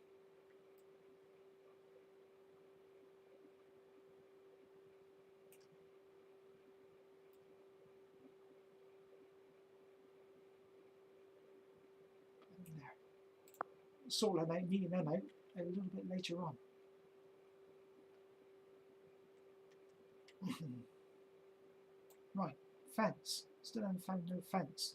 A: There. Sort of meeting them out a little bit later on. Right, fence. Still haven't found no fence.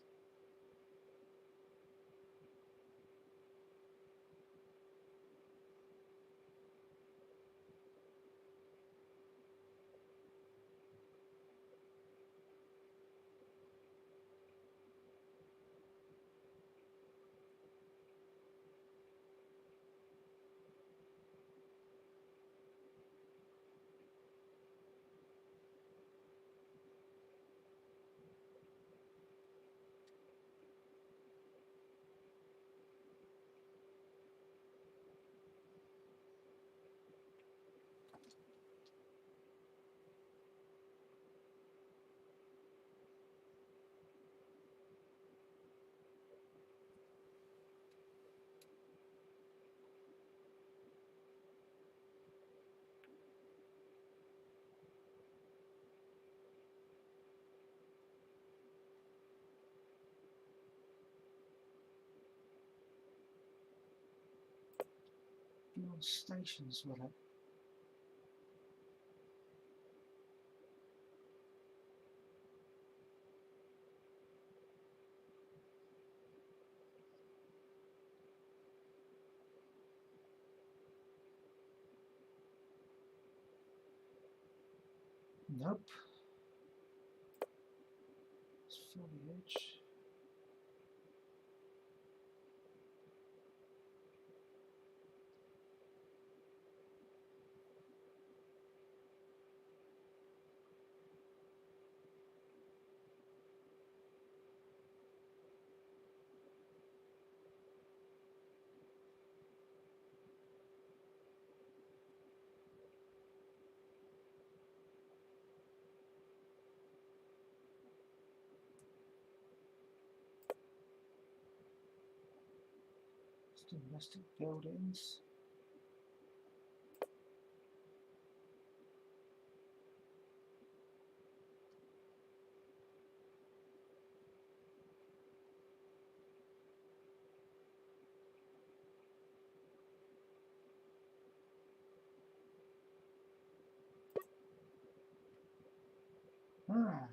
A: Beyond stations, will it? Nope. It's foliage. Domestic buildings. Ah.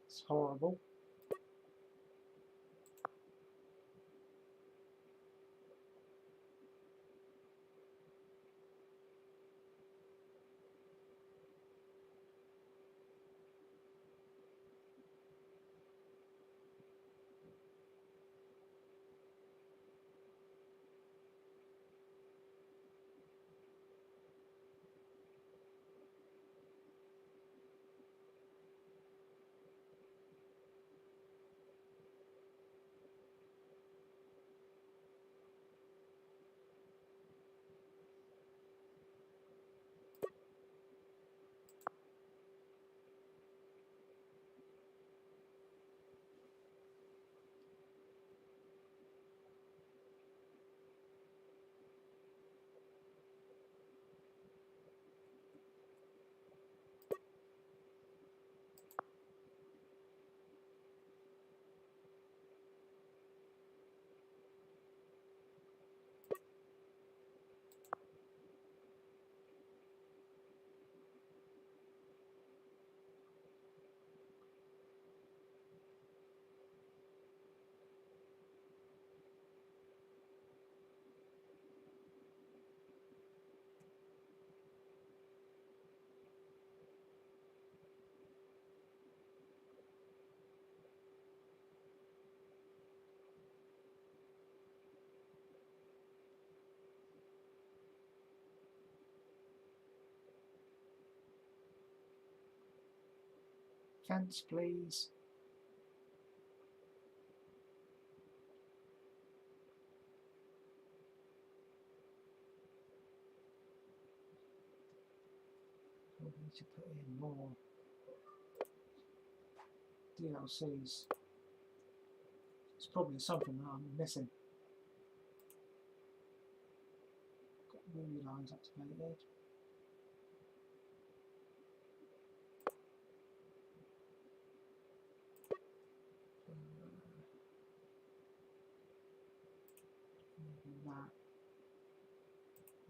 A: It's horrible. Fence, please. I need to put in more DLCs. It's probably something that I'm missing. Got movie lines activated.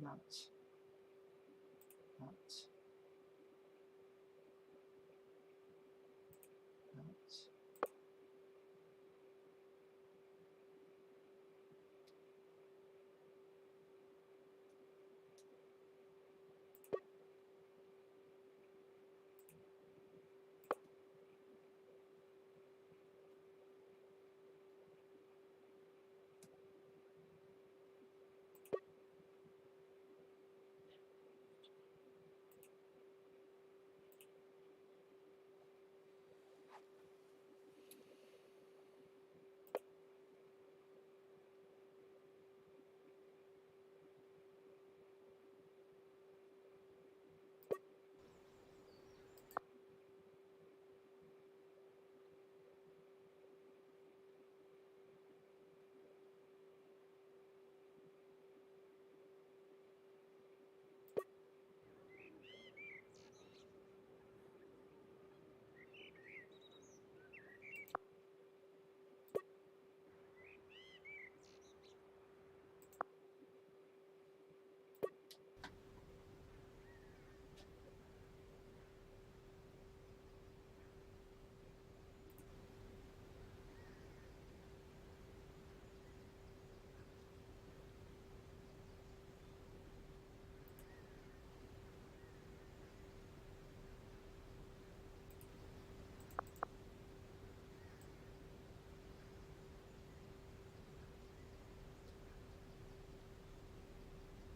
A: That.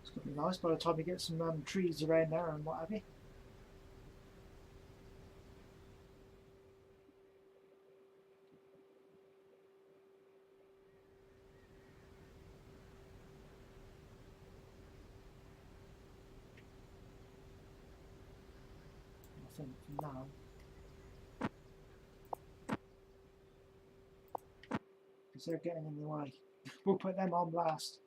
A: It's going to be nice by the time you get some trees around there and what have you. I think for now, because they're getting in the way, we'll put them on last.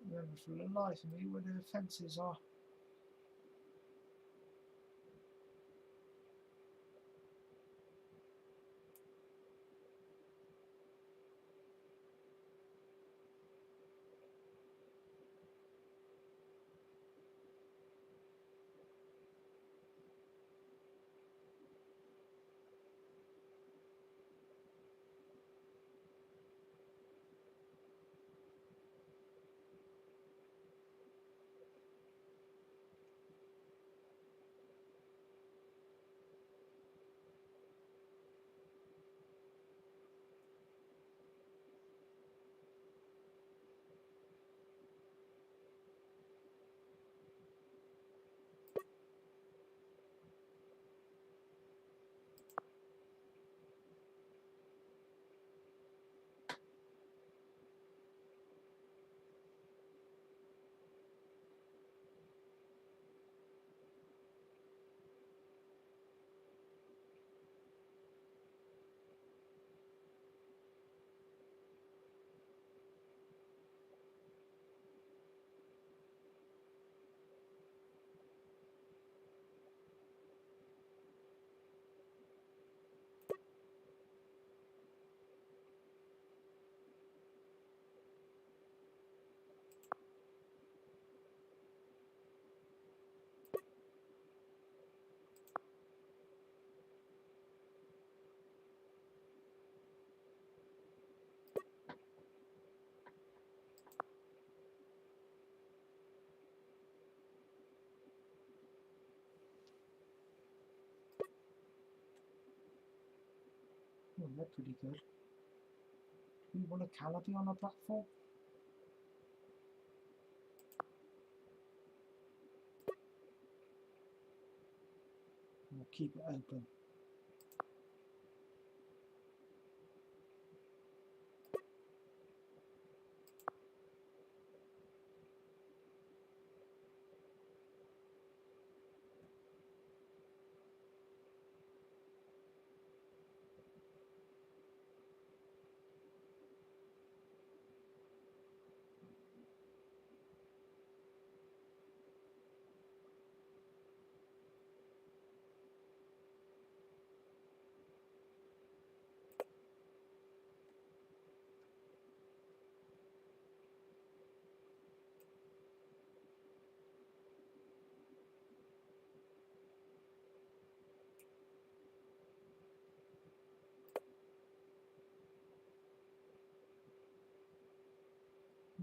A: Remember for the life of me where the fences are. Oh, they're pretty good. Do we want a canopy on the platform? We'll keep it open.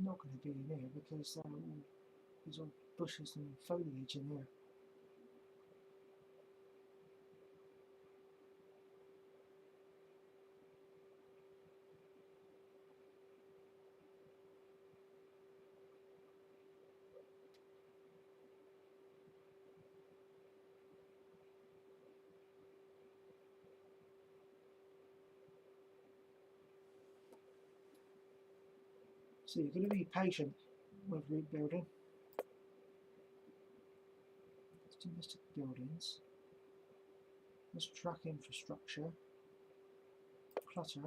A: Not going to be in here because there's all bushes and foliage in here. So you're going to be patient with route building. Domestic buildings. Let's track infrastructure. Clutter.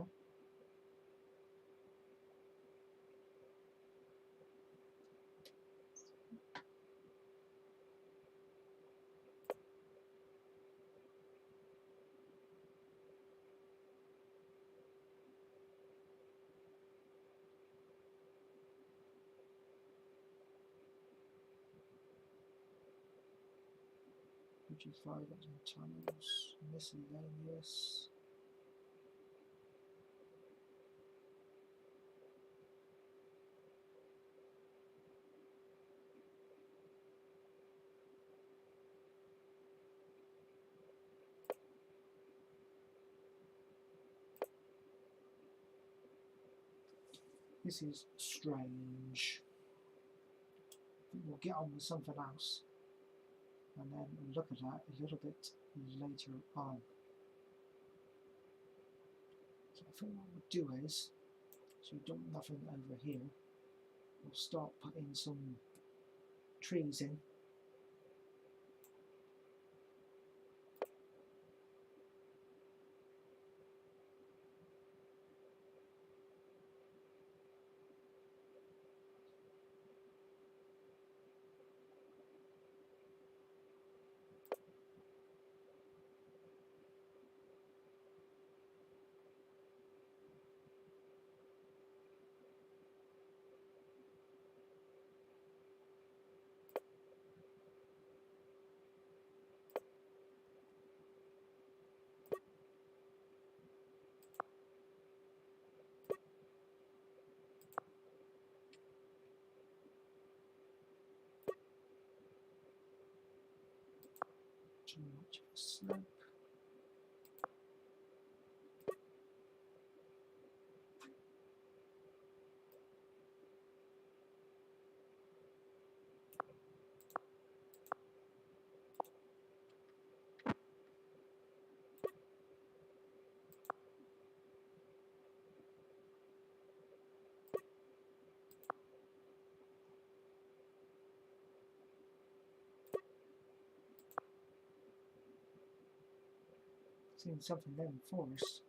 A: Fire and tunnels, miscellaneous. This is strange. We'll get on with something else and then we'll look at that a little bit later on. So I think what we'll do is, so we've done nothing over here, we'll start putting some trees in. Too much of a slope. Seeing something there in the forest.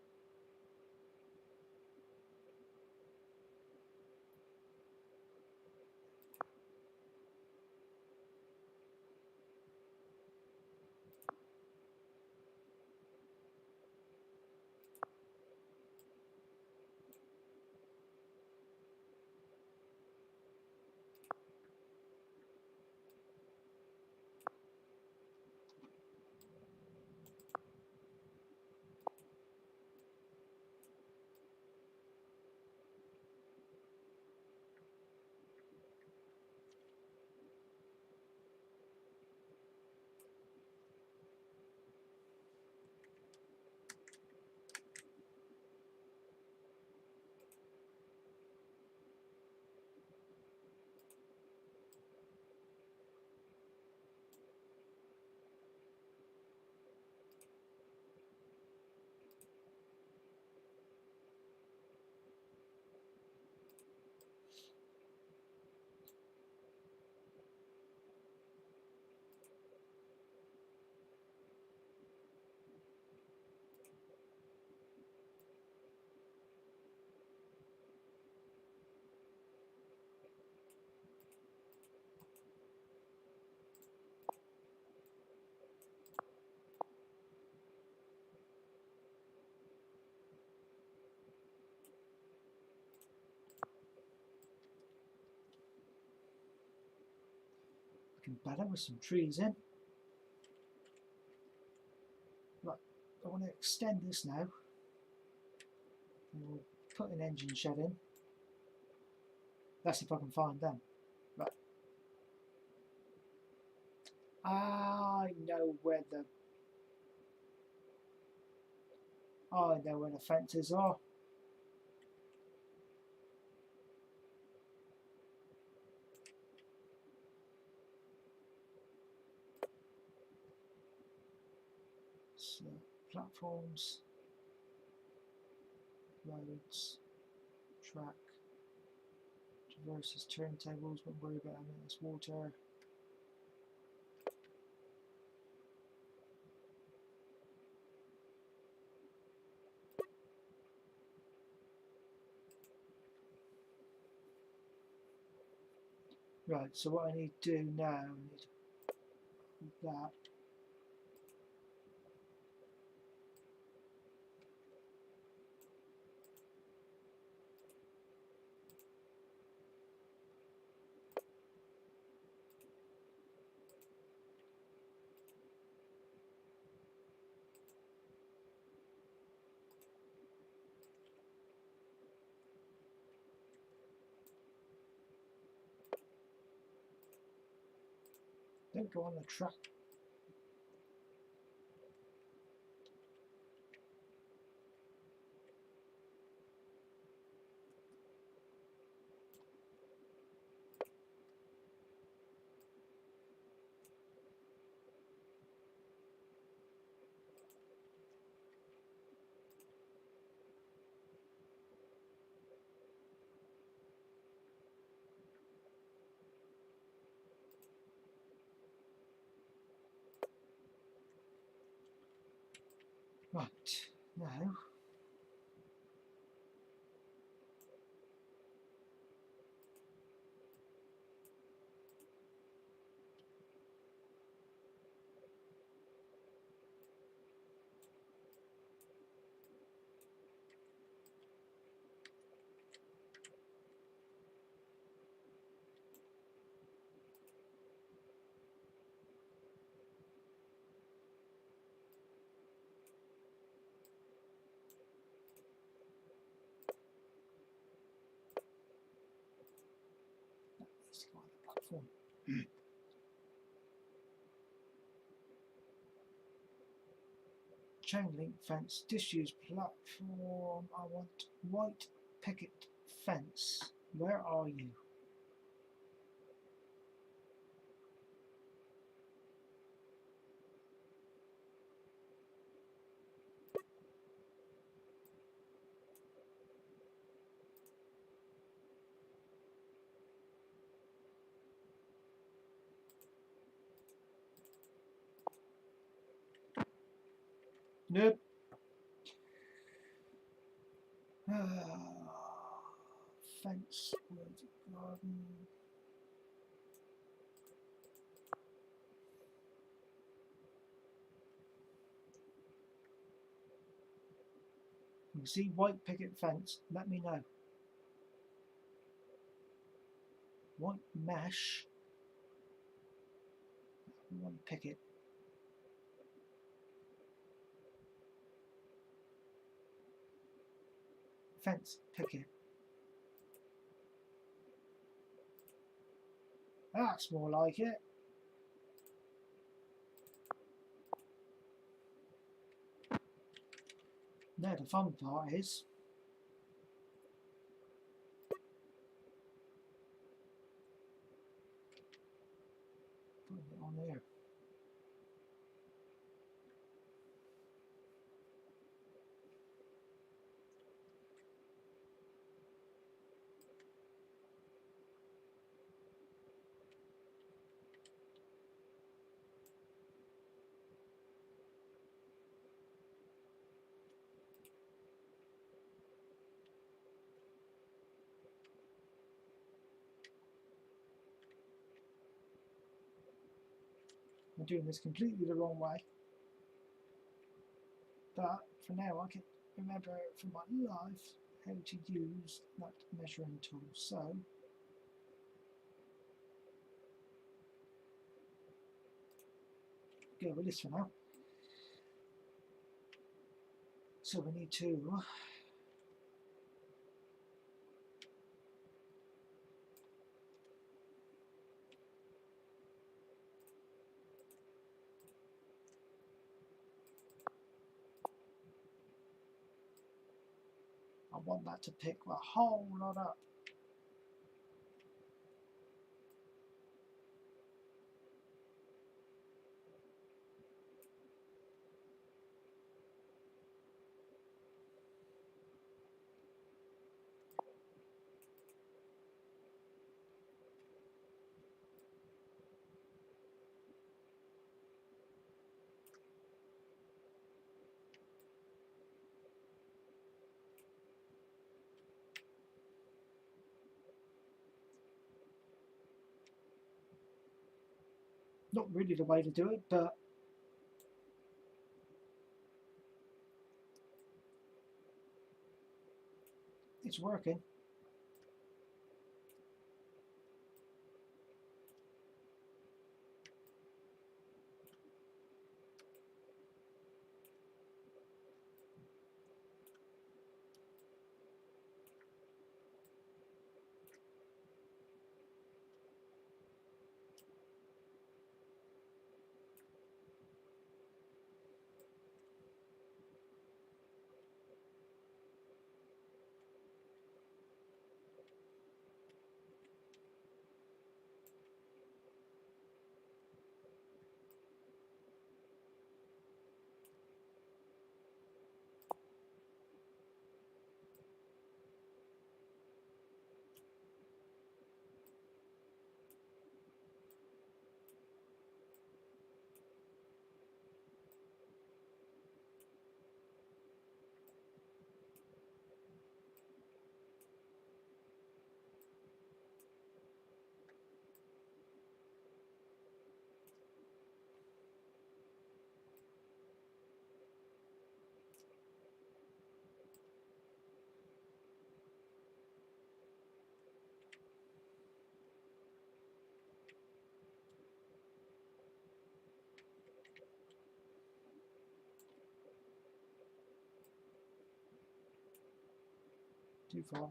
A: Looking better with some trees in. Right, I want to extend this now. And we'll put an engine shed in. That's if I can find them. Right. I know where the fences are. So, platforms, roads, track, versus turntables, won't worry about any of this water. Right, so what I need to do now, I need to put that. Don't go on the track. Right, now let's go on the platform. Chain link fence, disused platform. I want white picket fence. Where are you? Nope. Fence, where's the garden? You see white picket fence, let me know. White mesh, one picket. Fence picket. That's more like it. Now the fun part is putting it on there. I'm doing this completely the wrong way, but for now I can remember for my life how to use that measuring tool. So go with this for now. So we need to I want that to pick a whole lot up. Not really the way to do it, but it's working. Too far.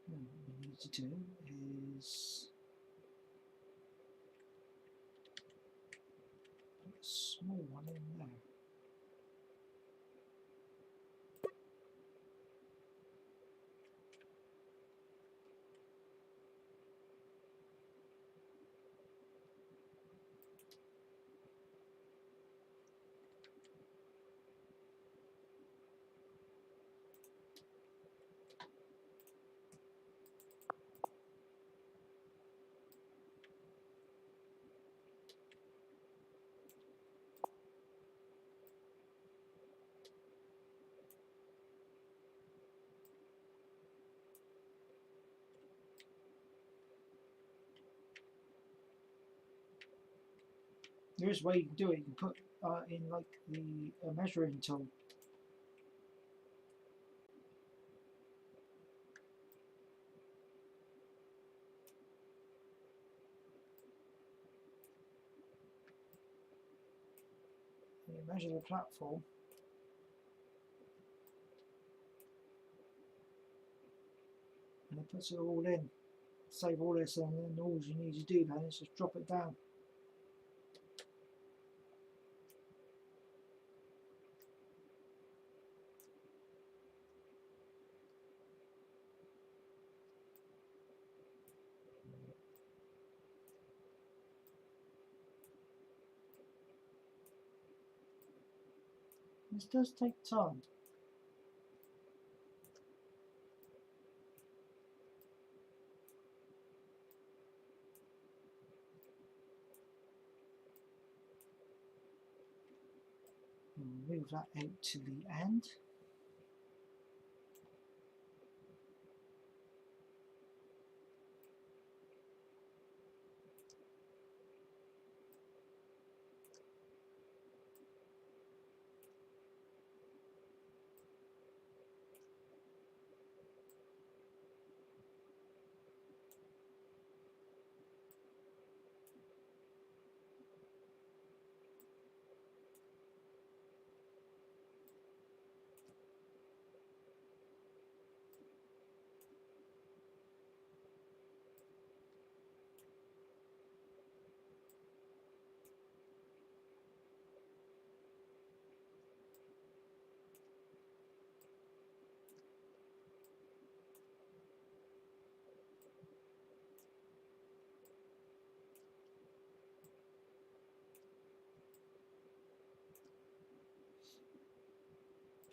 A: What we need to do is put a small one in there. There is a way you can do it. You can put in like the measuring tool. You measure the platform. And it puts it all in. Save all this, and then all you need to do then is just drop it down. This does take time. We'll move that out to the end.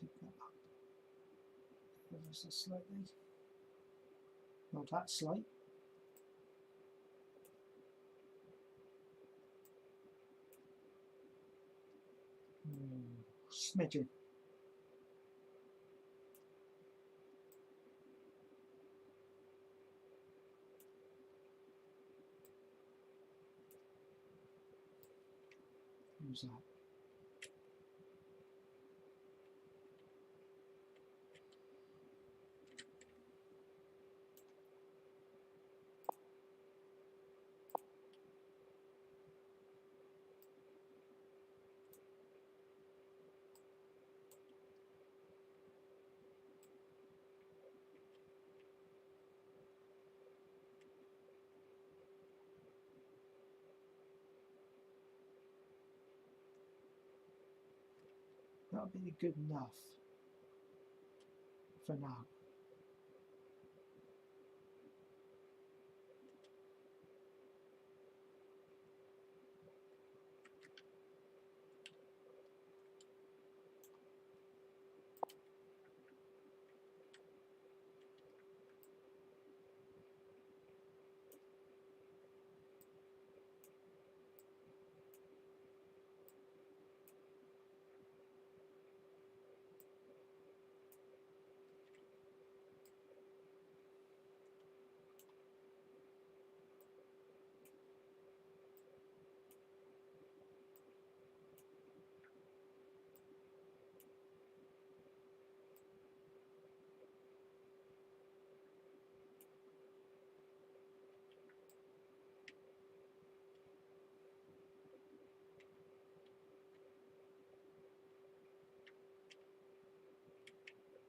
A: Pick that up ever so slightly. Not that slight. Smidgen. Who's that? That'll be good enough for now.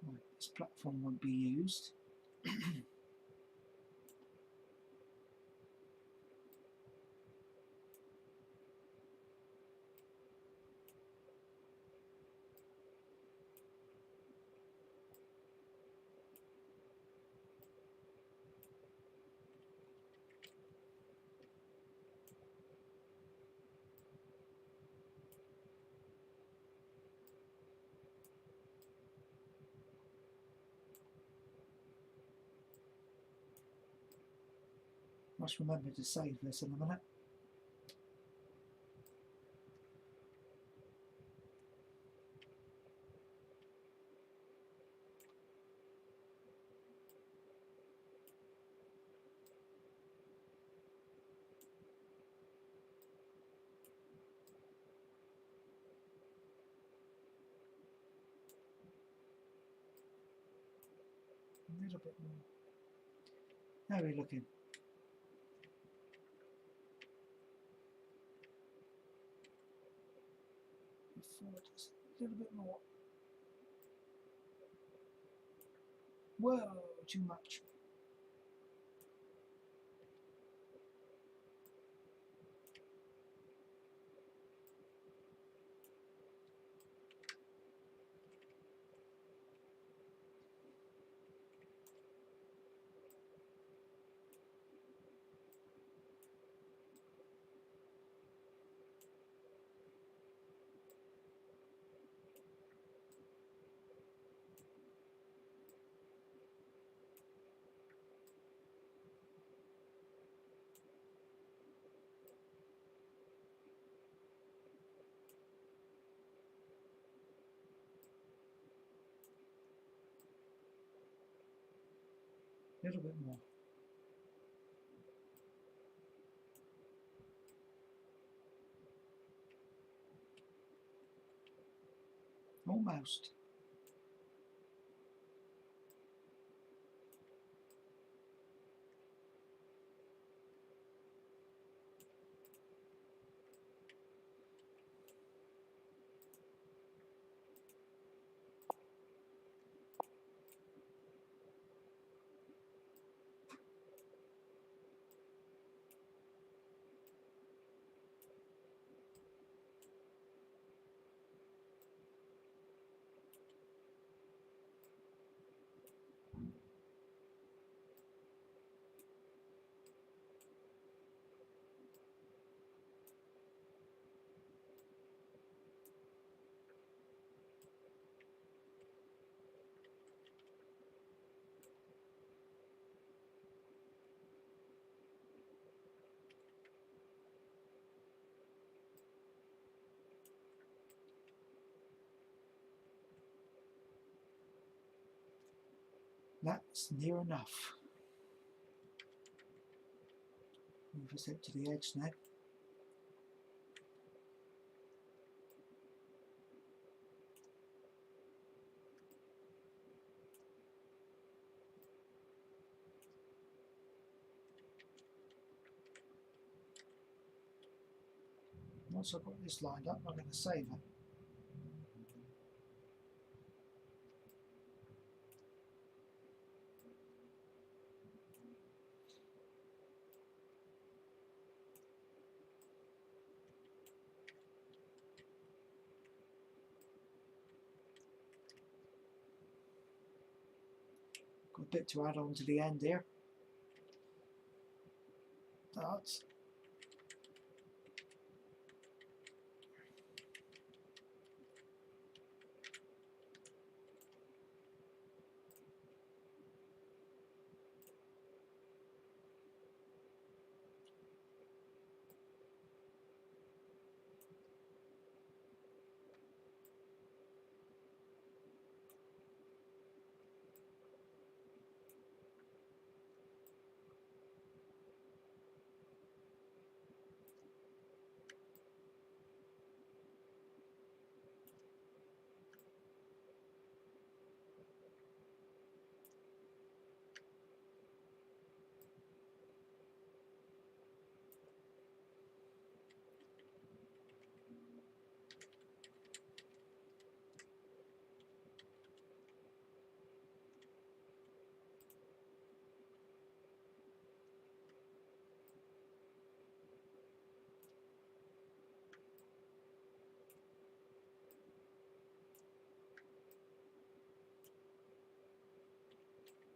A: Right, this platform won't be used. Must remember to save this in a minute. A little bit more. How are we looking? Forward just a little bit more. Whoa, too much. A little bit more. Almost. That's near enough. Move us out to the edge now. Once I've got this lined up, I'm going to save it. Got a bit to add on to the end here. That's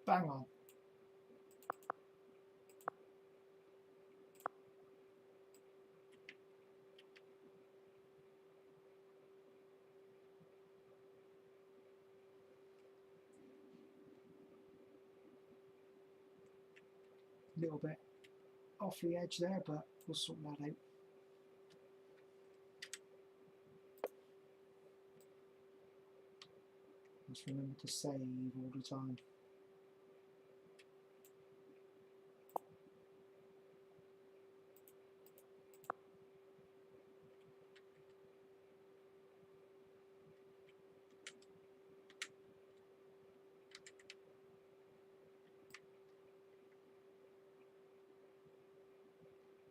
A: bang on. A little bit off the edge there, but we'll sort that out. Just remember to save all the time.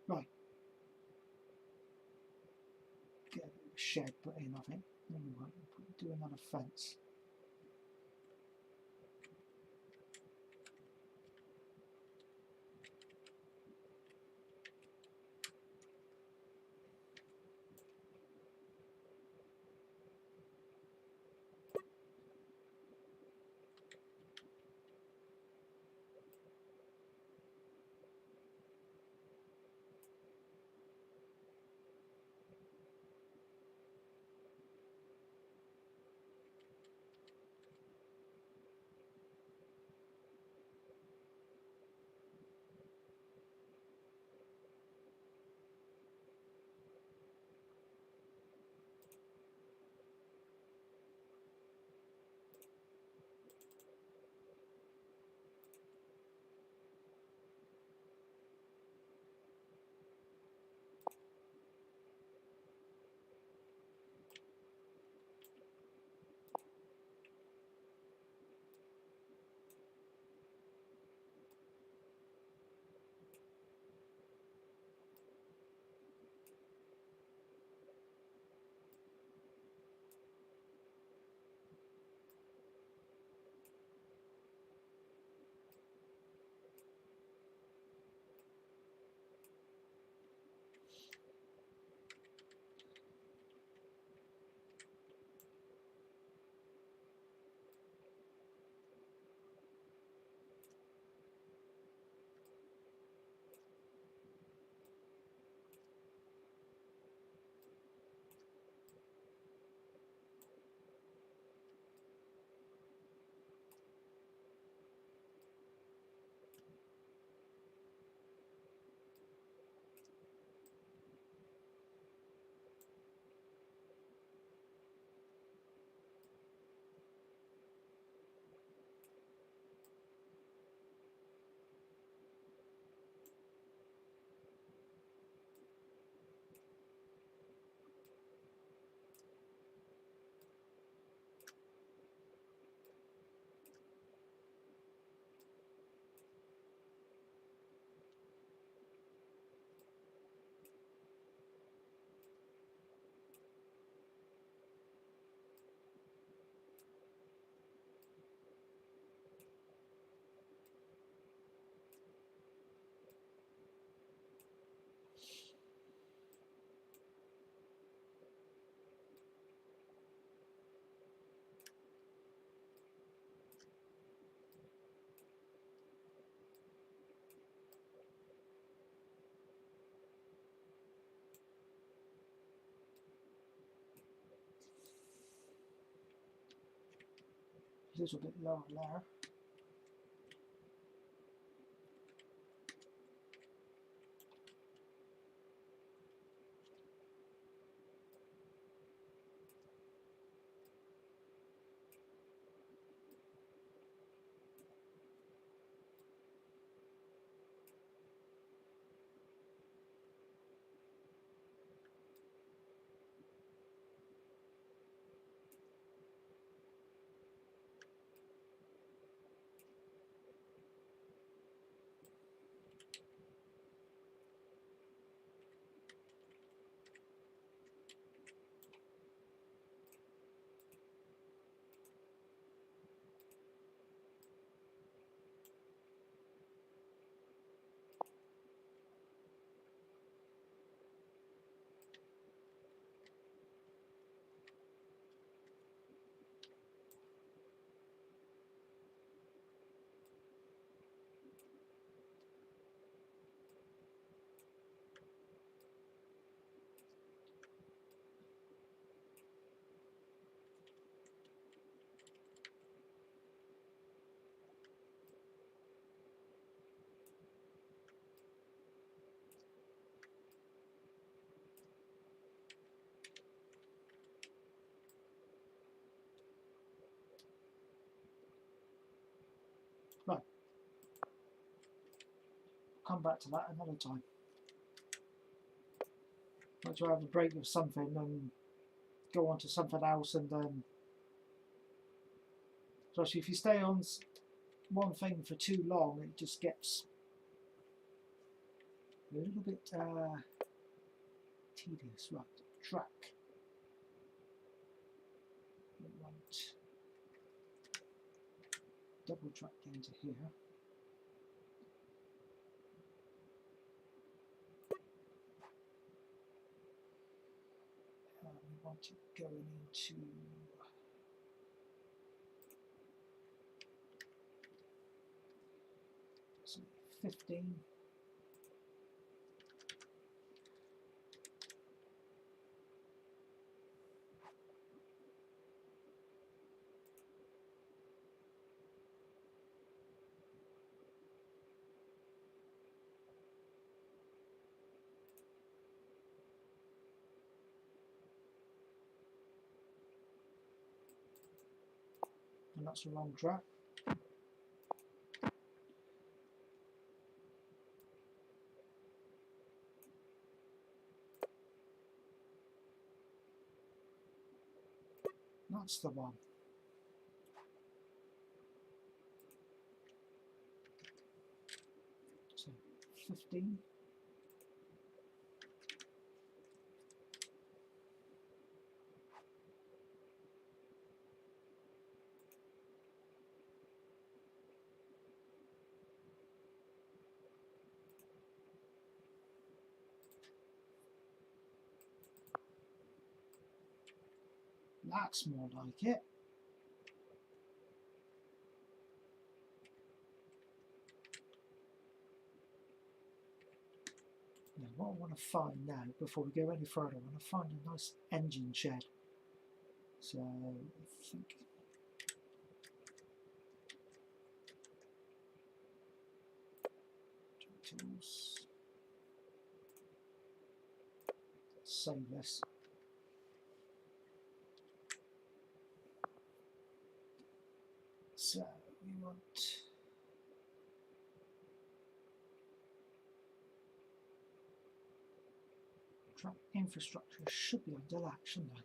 A: Right. Get a bit of a shed put in, I think. Then we won't do another fence. a little bit lower there. Right, come back to that another time. Once you have a break of something and go on to something else, and then especially if you stay on one thing for too long, it just gets a little bit tedious. Right, track. Right, double track down to here. We want it going into say 15. And that's the wrong track. That's the one. So 15. That's more like it. Now, what I want to find now, before we go any further, I want to find a nice engine shed. So, I think tools. Save this. So we want track infrastructure should be under that, shouldn't I?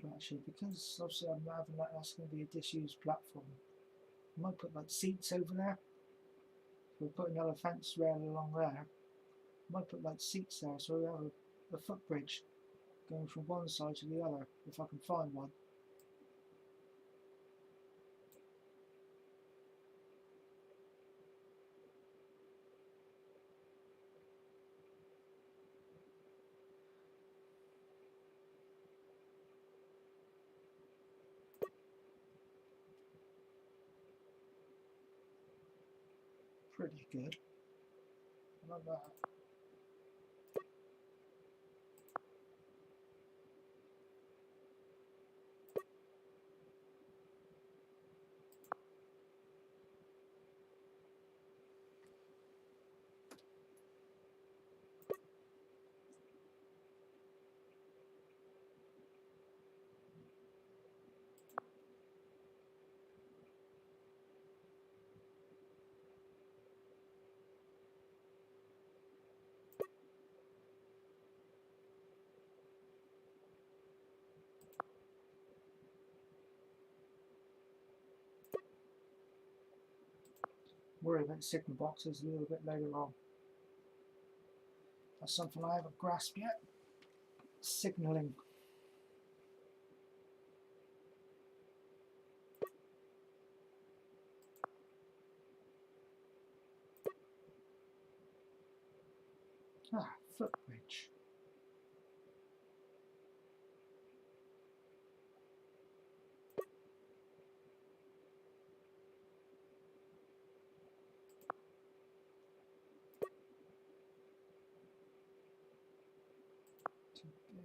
A: wonder actually, because obviously I'm having that, that's going to be a disused platform. I might put like seats over there. We'll put another fence rail along there. I might put like seats there so we have a footbridge going from one side to the other, if I can find one. Pretty good. I like that. Worry about signal boxes a little bit later on. That's something I haven't grasped yet. Signalling. Ah, footbridge. Too big.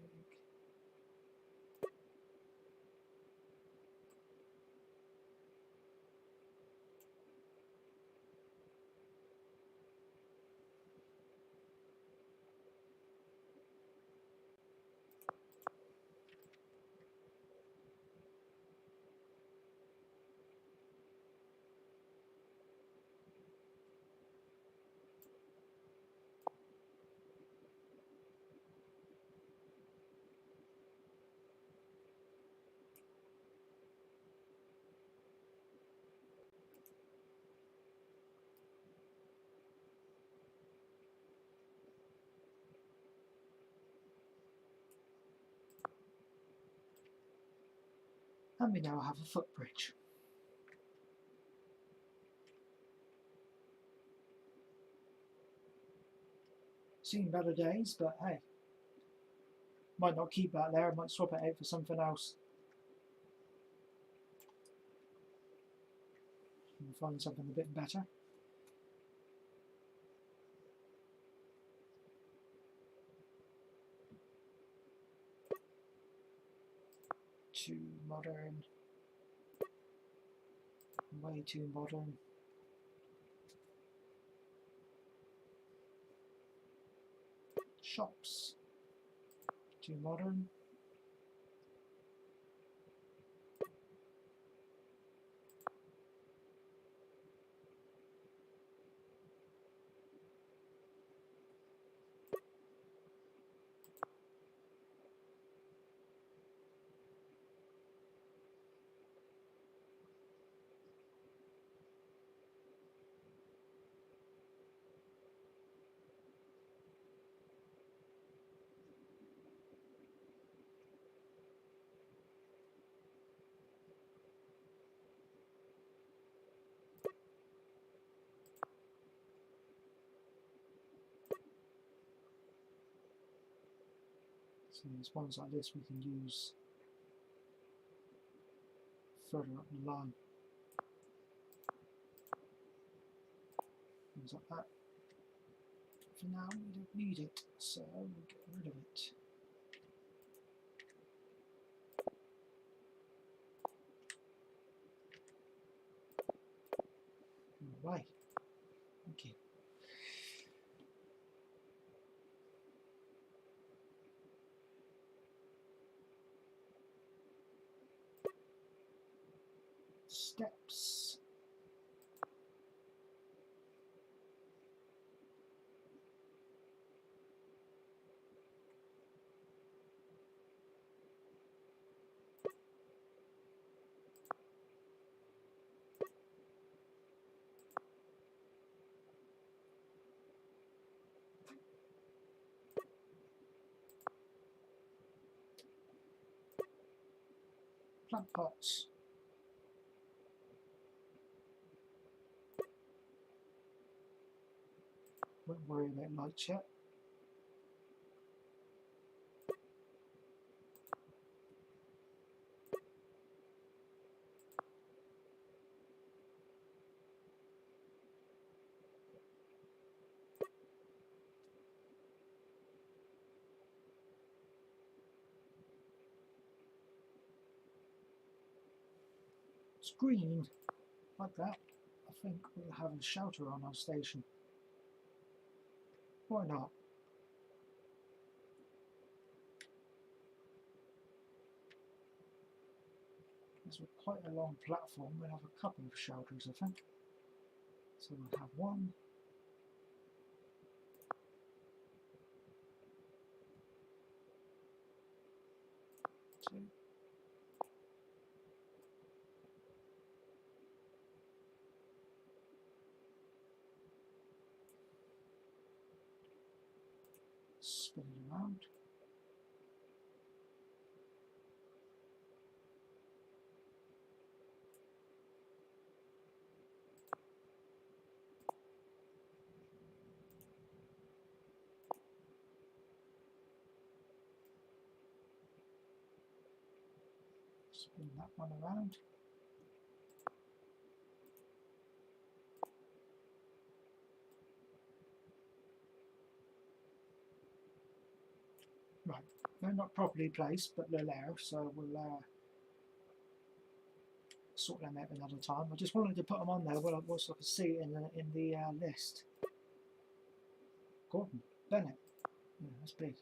A: And we now have a footbridge. Seen better days, but hey. Might not keep that there, I might swap it out for something else. And find something a bit better. Too modern. Way too modern. Shops. Too modern. So there's ones like this we can use further up the line. Things like that. For now we don't need it, so we'll get rid of it. Right. Okay. Steps. plant pots. Won't worry about lights yet. It's green, like that. I think we'll have a shelter on our station. Why not? It's quite a long platform. We'll have a couple of shelters, I think. So we'll have 1, 2. Spin it around. Spin that one around. Right, they're not properly placed, but they're there, so we'll sort them out another time. I just wanted to put them on there so I could see it in the list. Gordon Bennett, yeah, that's big.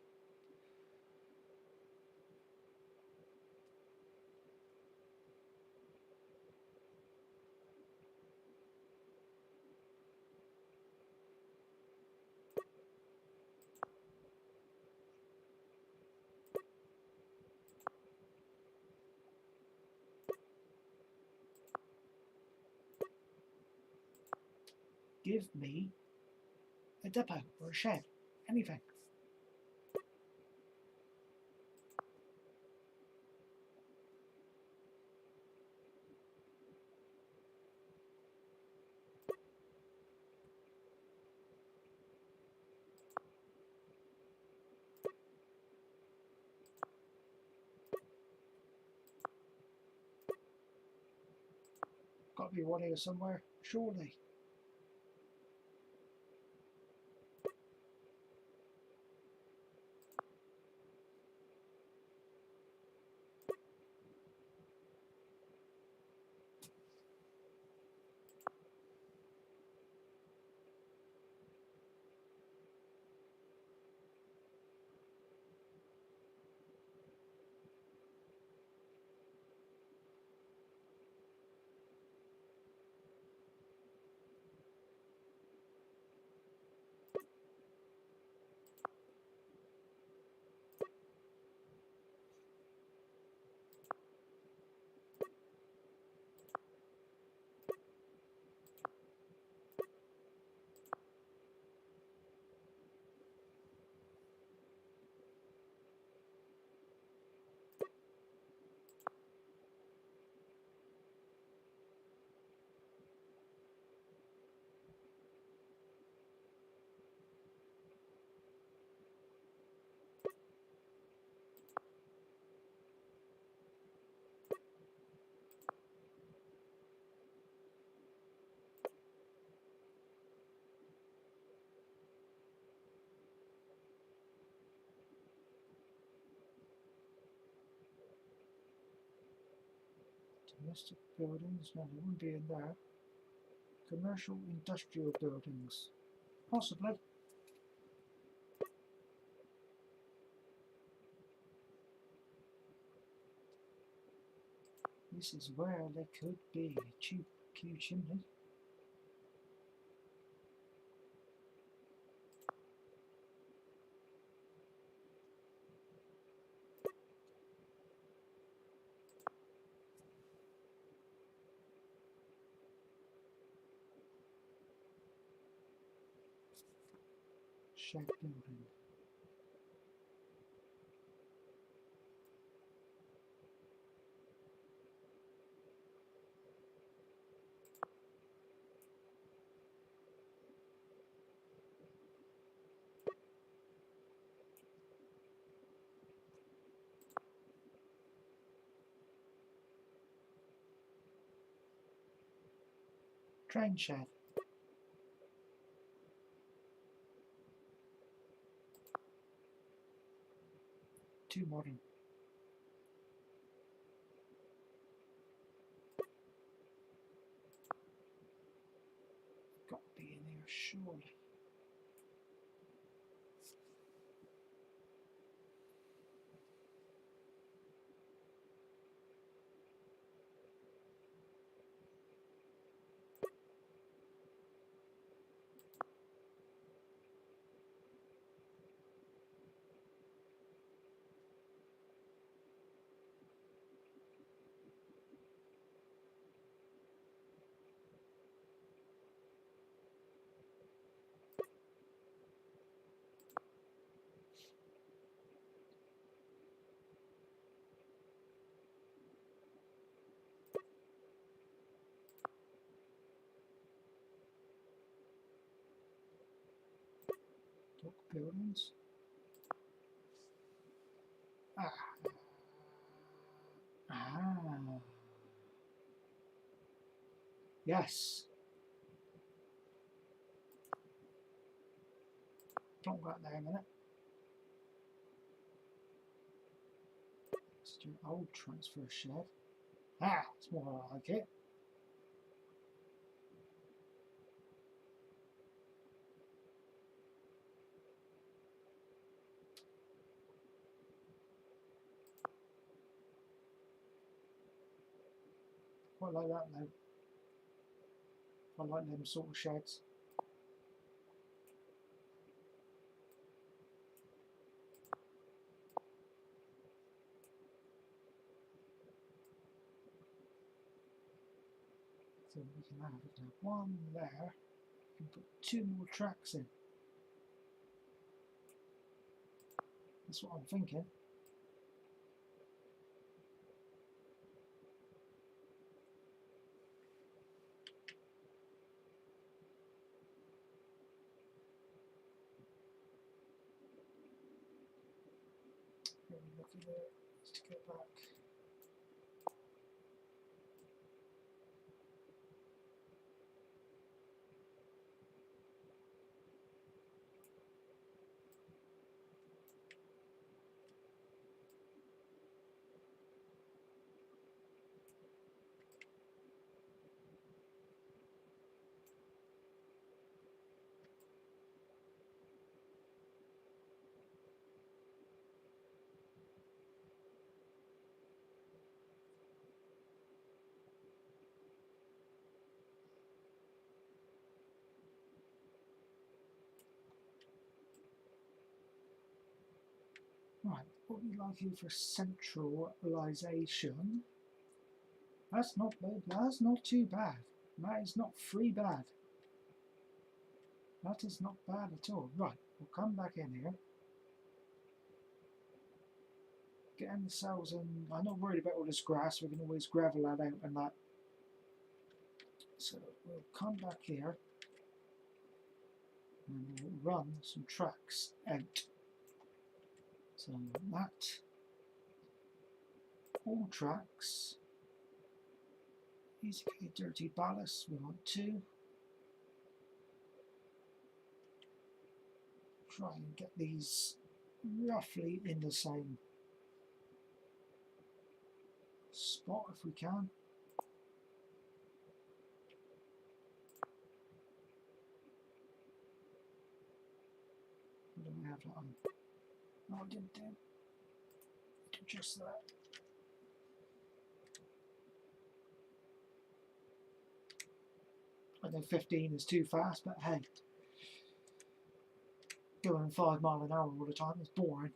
A: Give me a depot or a shed, anything. Got to be one here somewhere, surely. Domestic buildings, no, they wouldn't be in there. Commercial industrial buildings, possibly. This is where they could be. Cheap Q chimney. Shed building. Train shed. Too modern. Got to be in there, surely. Dock buildings. Ah. Ah. Yes. Don't go out there a minute. Let's do old transfer shed. Ah, it's more like it. Quite like that though. I like them sort of sheds. So we can have one there. We can put 2 more tracks in. That's what I'm thinking. Look at it. Let's get back. Right, what we like here for centralisation. That's not bad. That's not too bad. That is not free bad. That is not bad at all. Right, we'll come back in here. Getting the cells in. I'm not worried about all this grass. We can always gravel that out and that. So we'll come back here and we'll run some tracks out. So that, all tracks, easy dirty ballast, we want 2. Try and get these roughly in the same spot if we can. What do we have that on? No, I didn't do just that. I know 15 is too fast, but hey, going 5 miles an hour all the time is boring.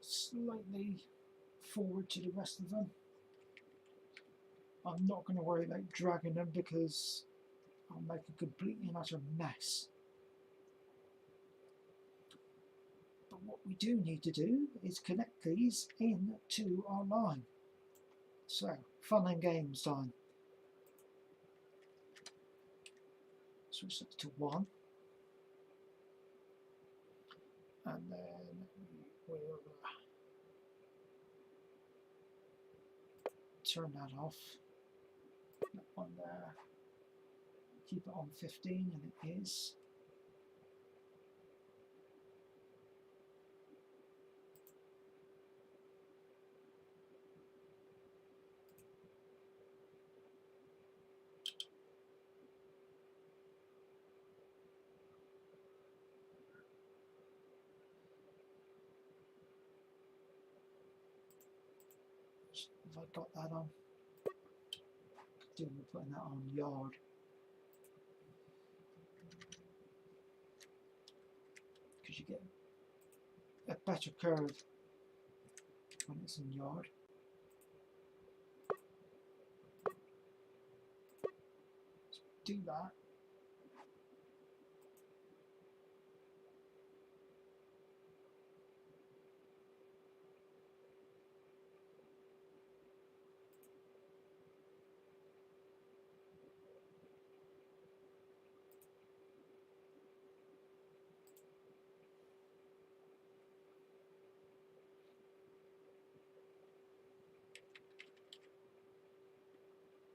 A: Slightly forward to the rest of them. I'm not going to worry about dragging them because I'll make a complete and utter mess. But what we do need to do is connect these into our line. So, fun and games time. Switch that to 1. And then we'll turn that off. That one there. Keep it on 15, and it is. Have I got that on? Doing putting that on yard. Because you get a better curve when it's in yard. Let's do that.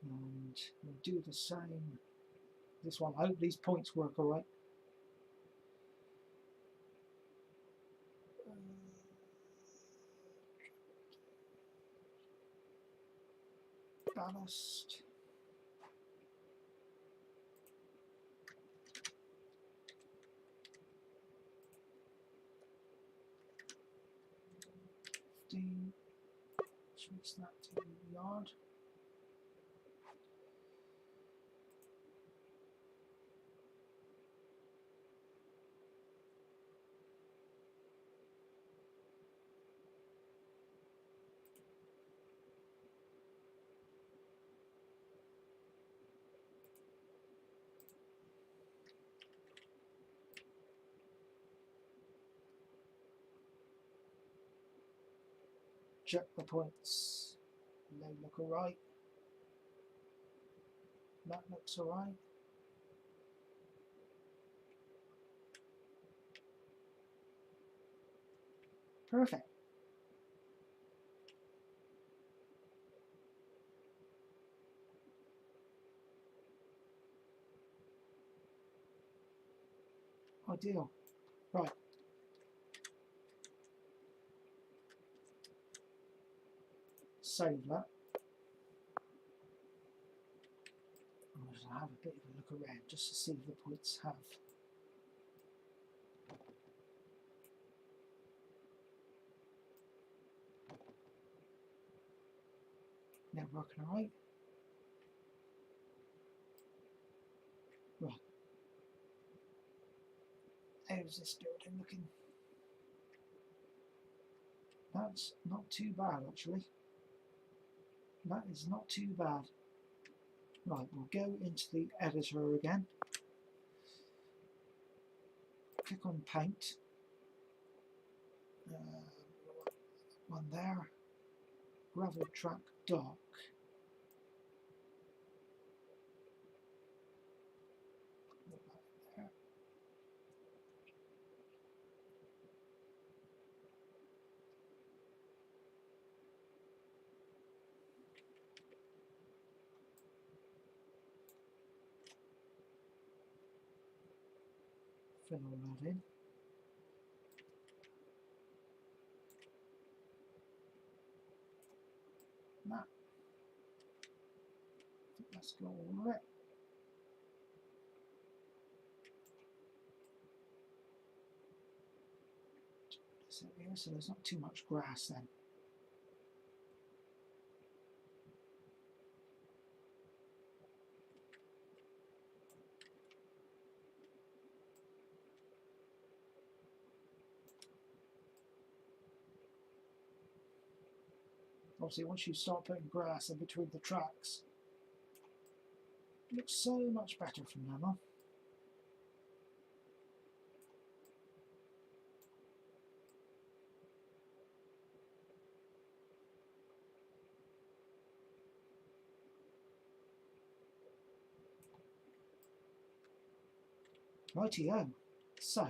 A: And we'll do the same. This one, I hope these points work alright. Ballast. Switch that to yard. Check the points. They look alright. That looks alright. Perfect. Ideal. Right. Save that. I'm going to have a bit of a look around just to see if the points have. They're working alright. Right. How's this building looking? That's not too bad actually. That is not too bad. Right, we'll go into the editor again. Click on paint. One there. Gravel track dark. There. Fill all that in. That. I think that's got all of it. So there's not too much grass then. Obviously, once you start putting grass in between the tracks, it looks so much better from now on. Rightio. So,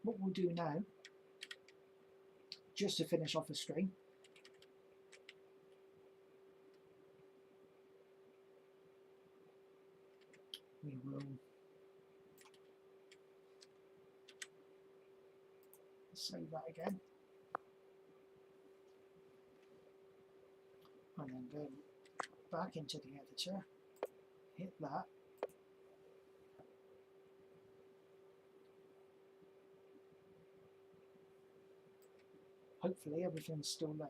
A: what we'll do now, just to finish off the stream, we will save that again, and then go back into the editor, hit that, hopefully everything's still there,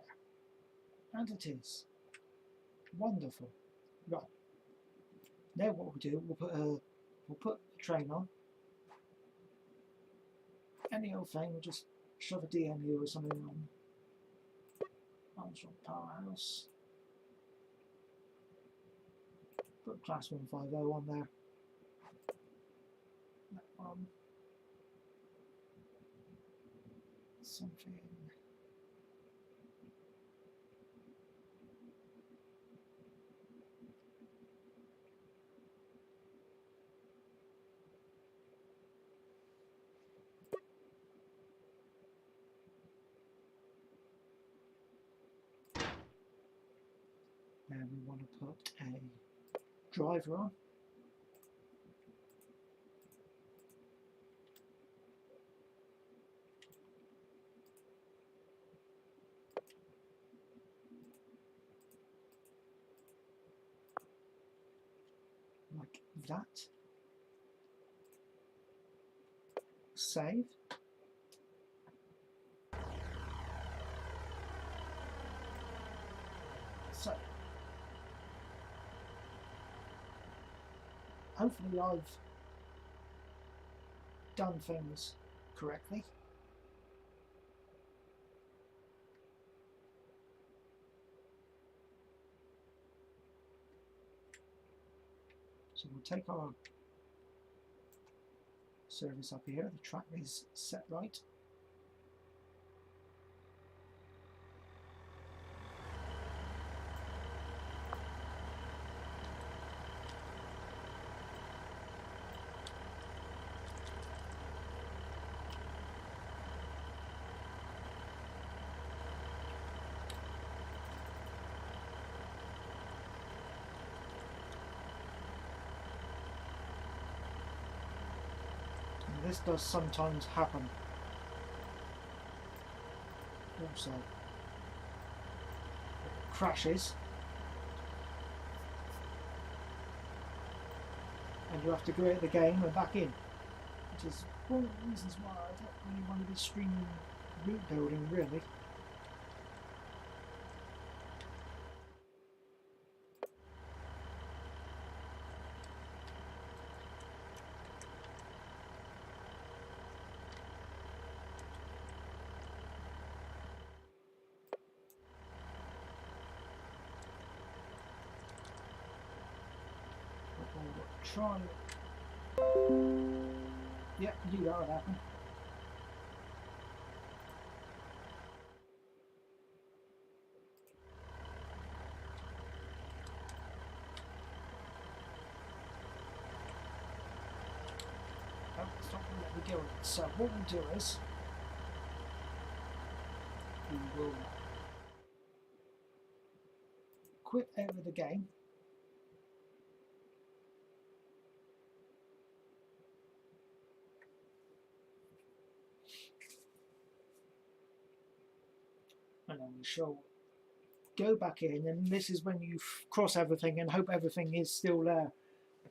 A: and it is. Wonderful. Right, now what we'll do, we'll put the train on, any old thing, we'll just shove a DMU or something on Armstrong Powerhouse, put Class 150 on there, that one, something, and we want to put a driver on. Like that. Save. So, hopefully I've done things correctly. So we'll take our service up here, the track is set right. This does sometimes happen. Also, crashes, and you have to go out of the game and back in, which is one of the reasons why I don't really want to be streaming route building, really. Try it. Yep, you knew that would happen. Oh, it's not going to let me go. So what we'll do is we will quit out of the game. And then we shall go back in, and this is when you cross everything and hope everything is still there.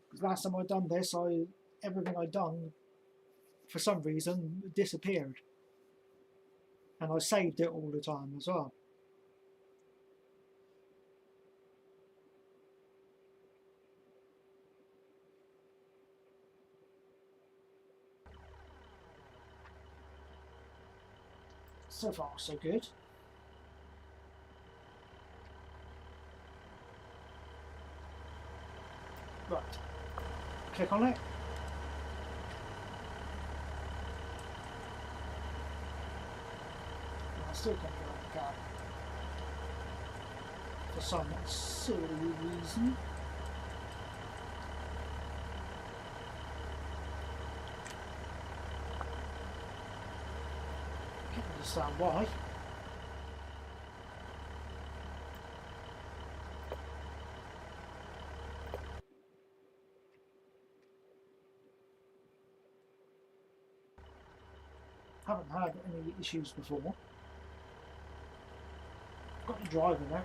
A: Because last time I done this, everything I done for some reason disappeared, and I saved it all the time as well. So far, so good. Right, click on it. I still can't get out the car for some silly reason. understand why. Haven't had any issues before. Got the driver there.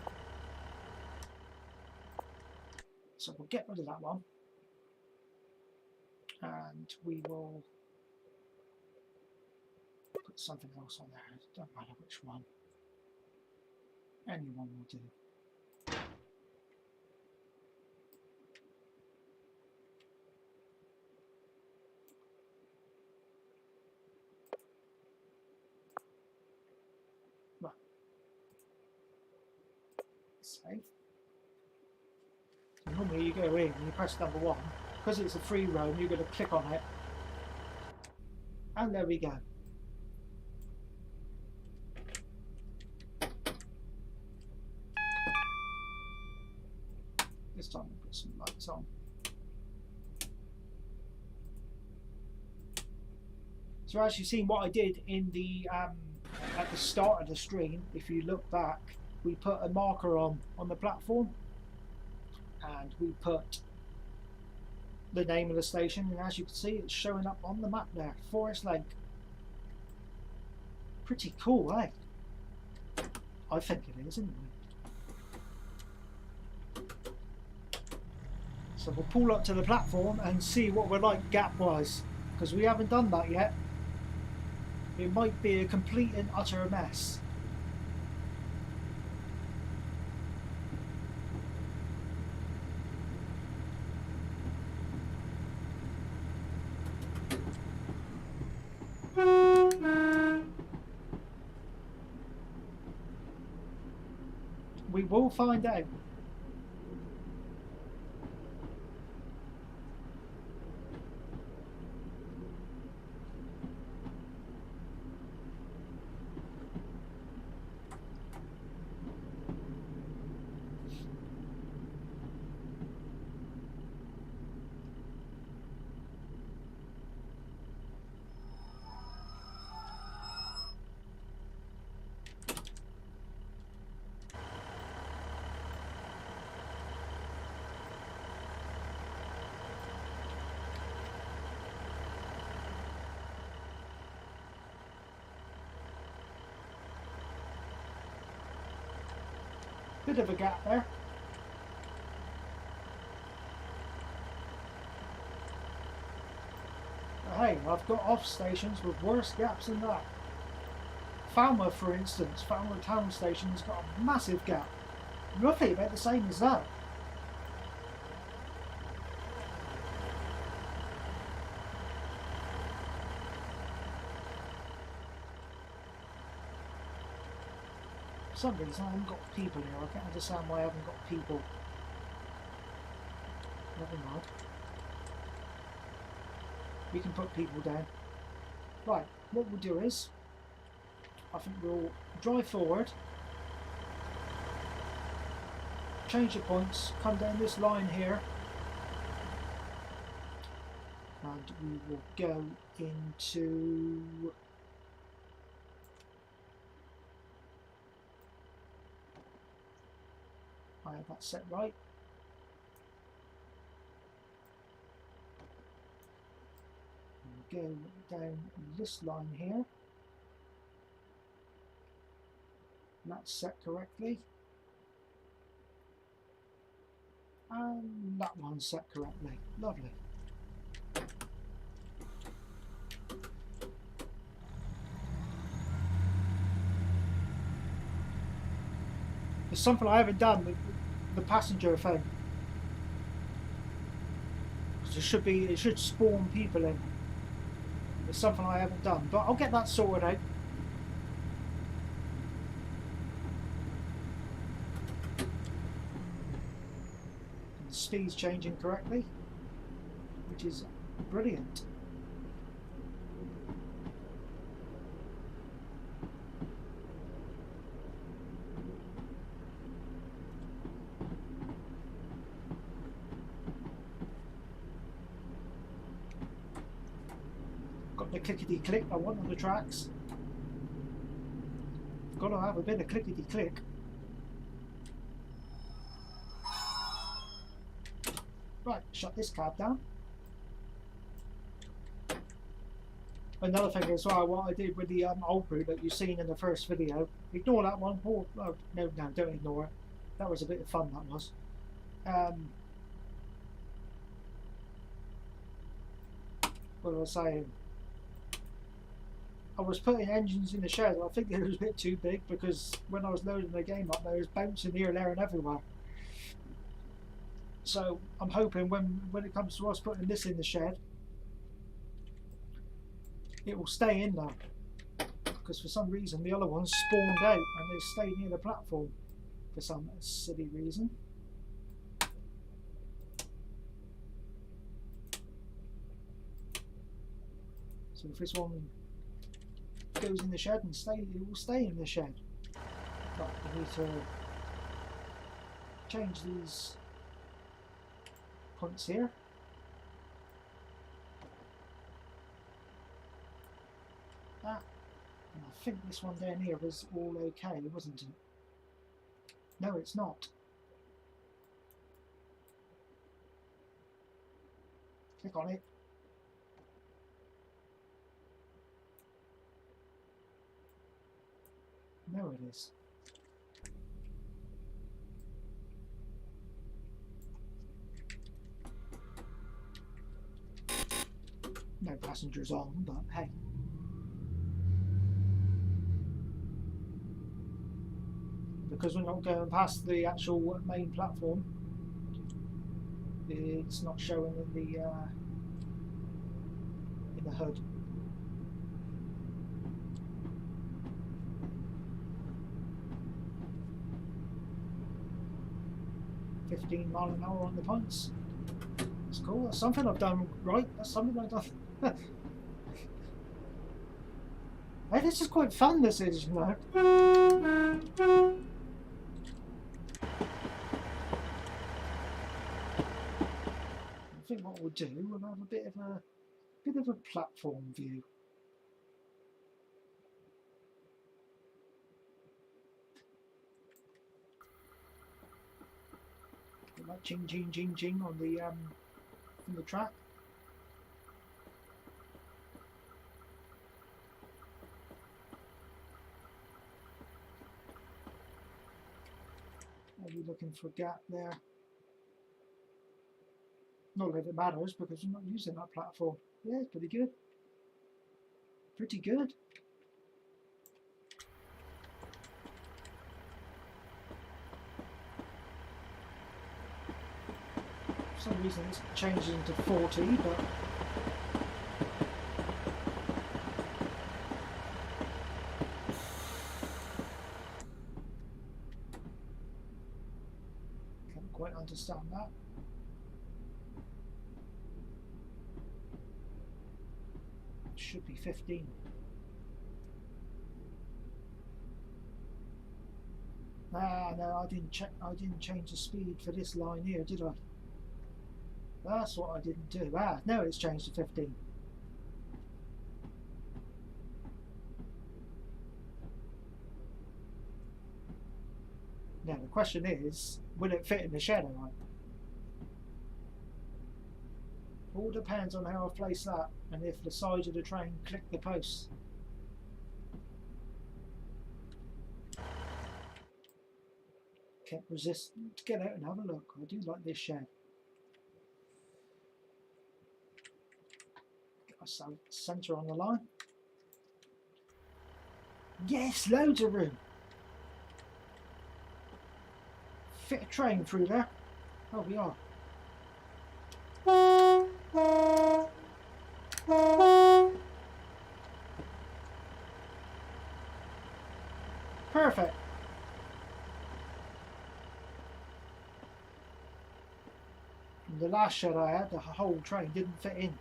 A: So we'll get rid of that one. And we will put something else on there. It doesn't matter which one. Any one will do. Right. Save. So normally you go in and you press number 1. Because it's a free roam, you're going to click on it. And there we go. This time we'll put some lights on. So as you've seen what I did in the at the start of the stream, if you look back, we put a marker on the platform and we put the name of the station, and as you can see it's showing up on the map there, Forest Lake. Pretty cool, eh? I think it is, anyway. So we'll pull up to the platform and see what we're like gap wise, because we haven't done that yet. It might be a complete and utter mess. We will find out. Bit of a gap there. But hey, I've got off stations with worse gaps than that. Falmouth, for instance, Falmouth town station has got a massive gap. Roughly about the same as that. For some reason I haven't got people here. I can't understand why I haven't got people. Never mind. We can put people down. Right, what we'll do is, I think we'll drive forward, change the points, come down this line here, and we will go into I have that set right. We'll go down this line here. That's set correctly. And that one's set correctly. Lovely. There's something I haven't done with the passenger thing. It should spawn people in. There's something I haven't done, but I'll get that sorted out. And the speed's changing correctly, which is brilliant. The clickety click I want on the tracks. Got to have a bit of clickety-click. Right, shut this cab down. Another thing as well, what I did with the old route that you've seen in the first video, ignore that one. Oh, no, don't ignore it. That was a bit of fun, that was. What was I saying? I was putting engines in the shed. I think it was a bit too big because when I was loading the game up, there was bouncing here, there, and everywhere. So I'm hoping when it comes to us putting this in the shed, it will stay in there. Because for some reason the other ones spawned out and they stayed near the platform for some silly reason. So if this one goes in the shed and it will stay in the shed. But we need to change these points here. And I think this one down here was all okay, wasn't it? No, it's not. Click on it. No, it is. No passengers on, but hey. Because we're not going past the actual main platform, it's not showing in the HUD. $15 miles an hour on the points. That's cool. That's something I've done right. That's something I've done. Hey, this is quite fun. This is, you know. I think what we'll do, we'll have a bit of a platform view. Like ching ching ching ching on the track. Are you looking for a gap there? Not that it matters because I'm not using that platform. Yeah, it's pretty good. Pretty good. For some reason it's changing to 40, but can't quite understand that. Should be 15. Ah, no, I didn't change the speed for this line here, did I? That's what I didn't do. Ah, no, it's changed to 15. Now the question is, will it fit in the shed? All depends on how I place that and if the sides of the train click the posts. Can't resist to get out and have a look. I do like this shed. Get myself centre on the line. Yes, loads of room. Fit a train through there. Oh, we are. Perfect. And the last shed I had, the whole train didn't fit in.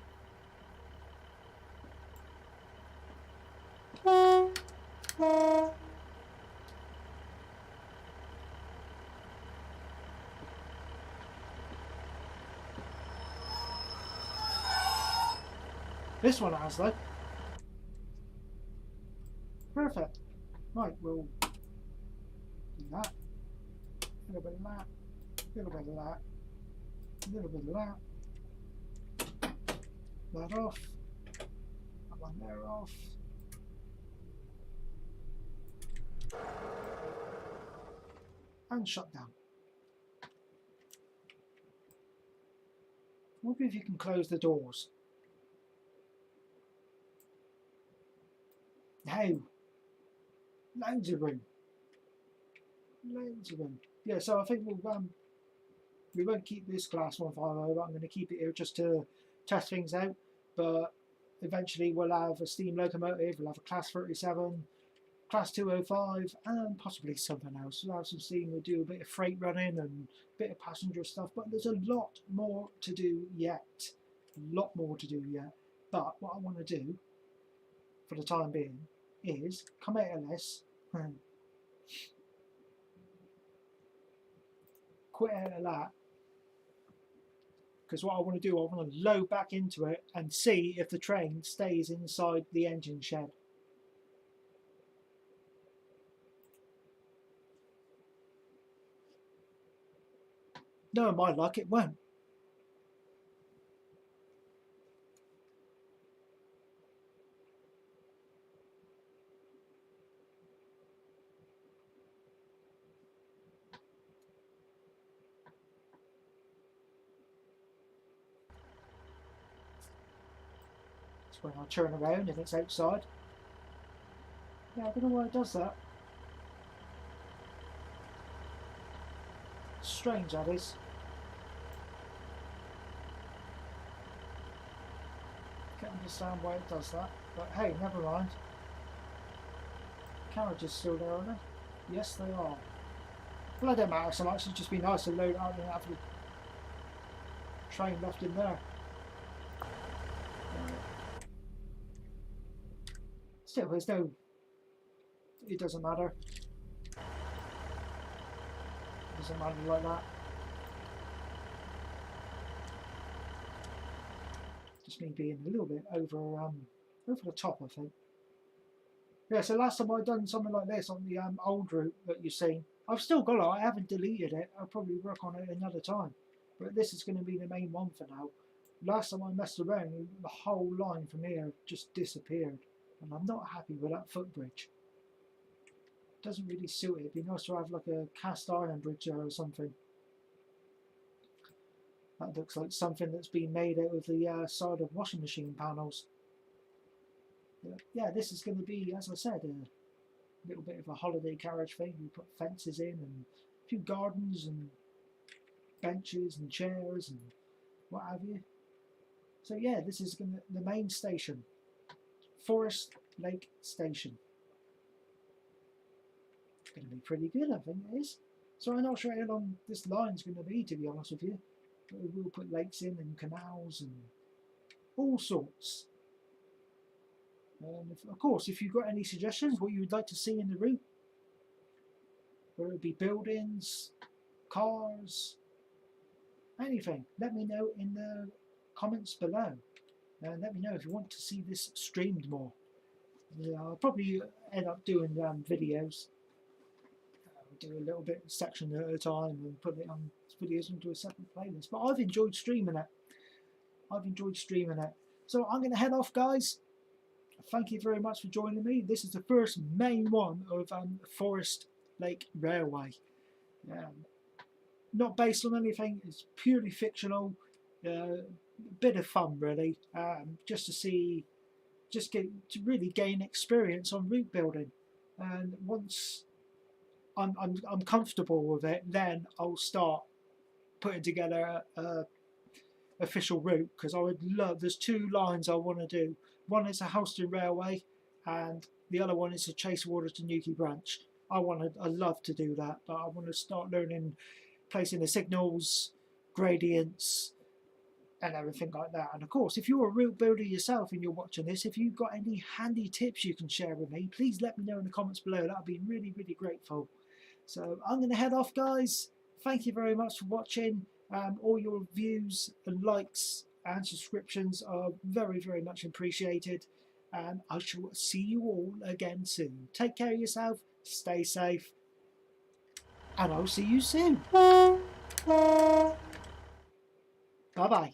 A: This one has though. Perfect. Right, we'll do that. A little bit of that. A little bit of that. A little bit of that. That off. That one there off. And shut down. I wonder if you can close the doors. No. Loads of room. Loads of room. Yeah, so I think we won't keep this class 150, but I'm going to keep it here just to test things out. But eventually we'll have a steam locomotive, we'll have a class 37, class 205, and possibly something else. We'll have some steam, we'll do a bit of freight running and a bit of passenger stuff, but there's a lot more to do yet. A lot more to do yet. But what I want to do, for the time being, is come out of this, quit out of that, because what I want to do, I want to load back into it and see if the train stays inside the engine shed. No, my luck, it won't. When I turn around and it's outside. Yeah, I don't know why it does that. Strange, that is. Can't understand why it does that. But hey, never mind. Carriages still there, aren't they? Yes, they are. Well, it don't matter so much. It'd just be nice to load out and have the train left in there. Still, there's no. It doesn't matter. It doesn't matter like that. Just me being a little bit over the top, I think. Yeah. So last time I'd done something like this on the old route that you've seen, I've still got it. I haven't deleted it. I'll probably work on it another time. But this is going to be the main one for now. Last time I messed around, the whole line from here just disappeared. And I'm not happy with that footbridge. Doesn't really suit it. It'd be nice to have like a cast iron bridge there or something. That looks like something that's been made out of the side of washing machine panels. Yeah, this is going to be, as I said, a little bit of a holiday carriage thing. We put fences in and a few gardens and benches and chairs and what have you. So yeah, this is going to the main station. Forest Lake Station. It's going to be pretty good, I think it is. So I'm not sure how long this line's going to be, to be honest with you. But we will put lakes in and canals and all sorts. And of course, if you've got any suggestions, what you would like to see in the route, whether it be buildings, cars, anything, let me know in the comments below. And let me know if you want to see this streamed more. Yeah, I'll probably end up doing videos. Do a little bit section at a time and put it on videos into a separate playlist. But I've enjoyed streaming it. So I'm going to head off, guys. Thank you very much for joining me. This is the first main one of Forest Lake Railway. Not based on anything. It's purely fictional. Bit of fun, really, just to really gain experience on route building. And once I'm comfortable with it, then I'll start putting together a official route, because I would love. There's two lines I want to do. One is a Helston Railway, and the other one is a Chasewater to Newquay branch. I love to do that, but I want to start learning placing the signals, gradients, and everything like that. And of course, if you're a route builder yourself and you're watching this, if you've got any handy tips you can share with me, please let me know in the comments below. That would be really, really grateful. So I'm going to head off, guys. Thank you very much for watching. All your views and likes and subscriptions are very, very much appreciated. And I shall see you all again soon. Take care of yourself. Stay safe. and I'll see you soon. Bye bye.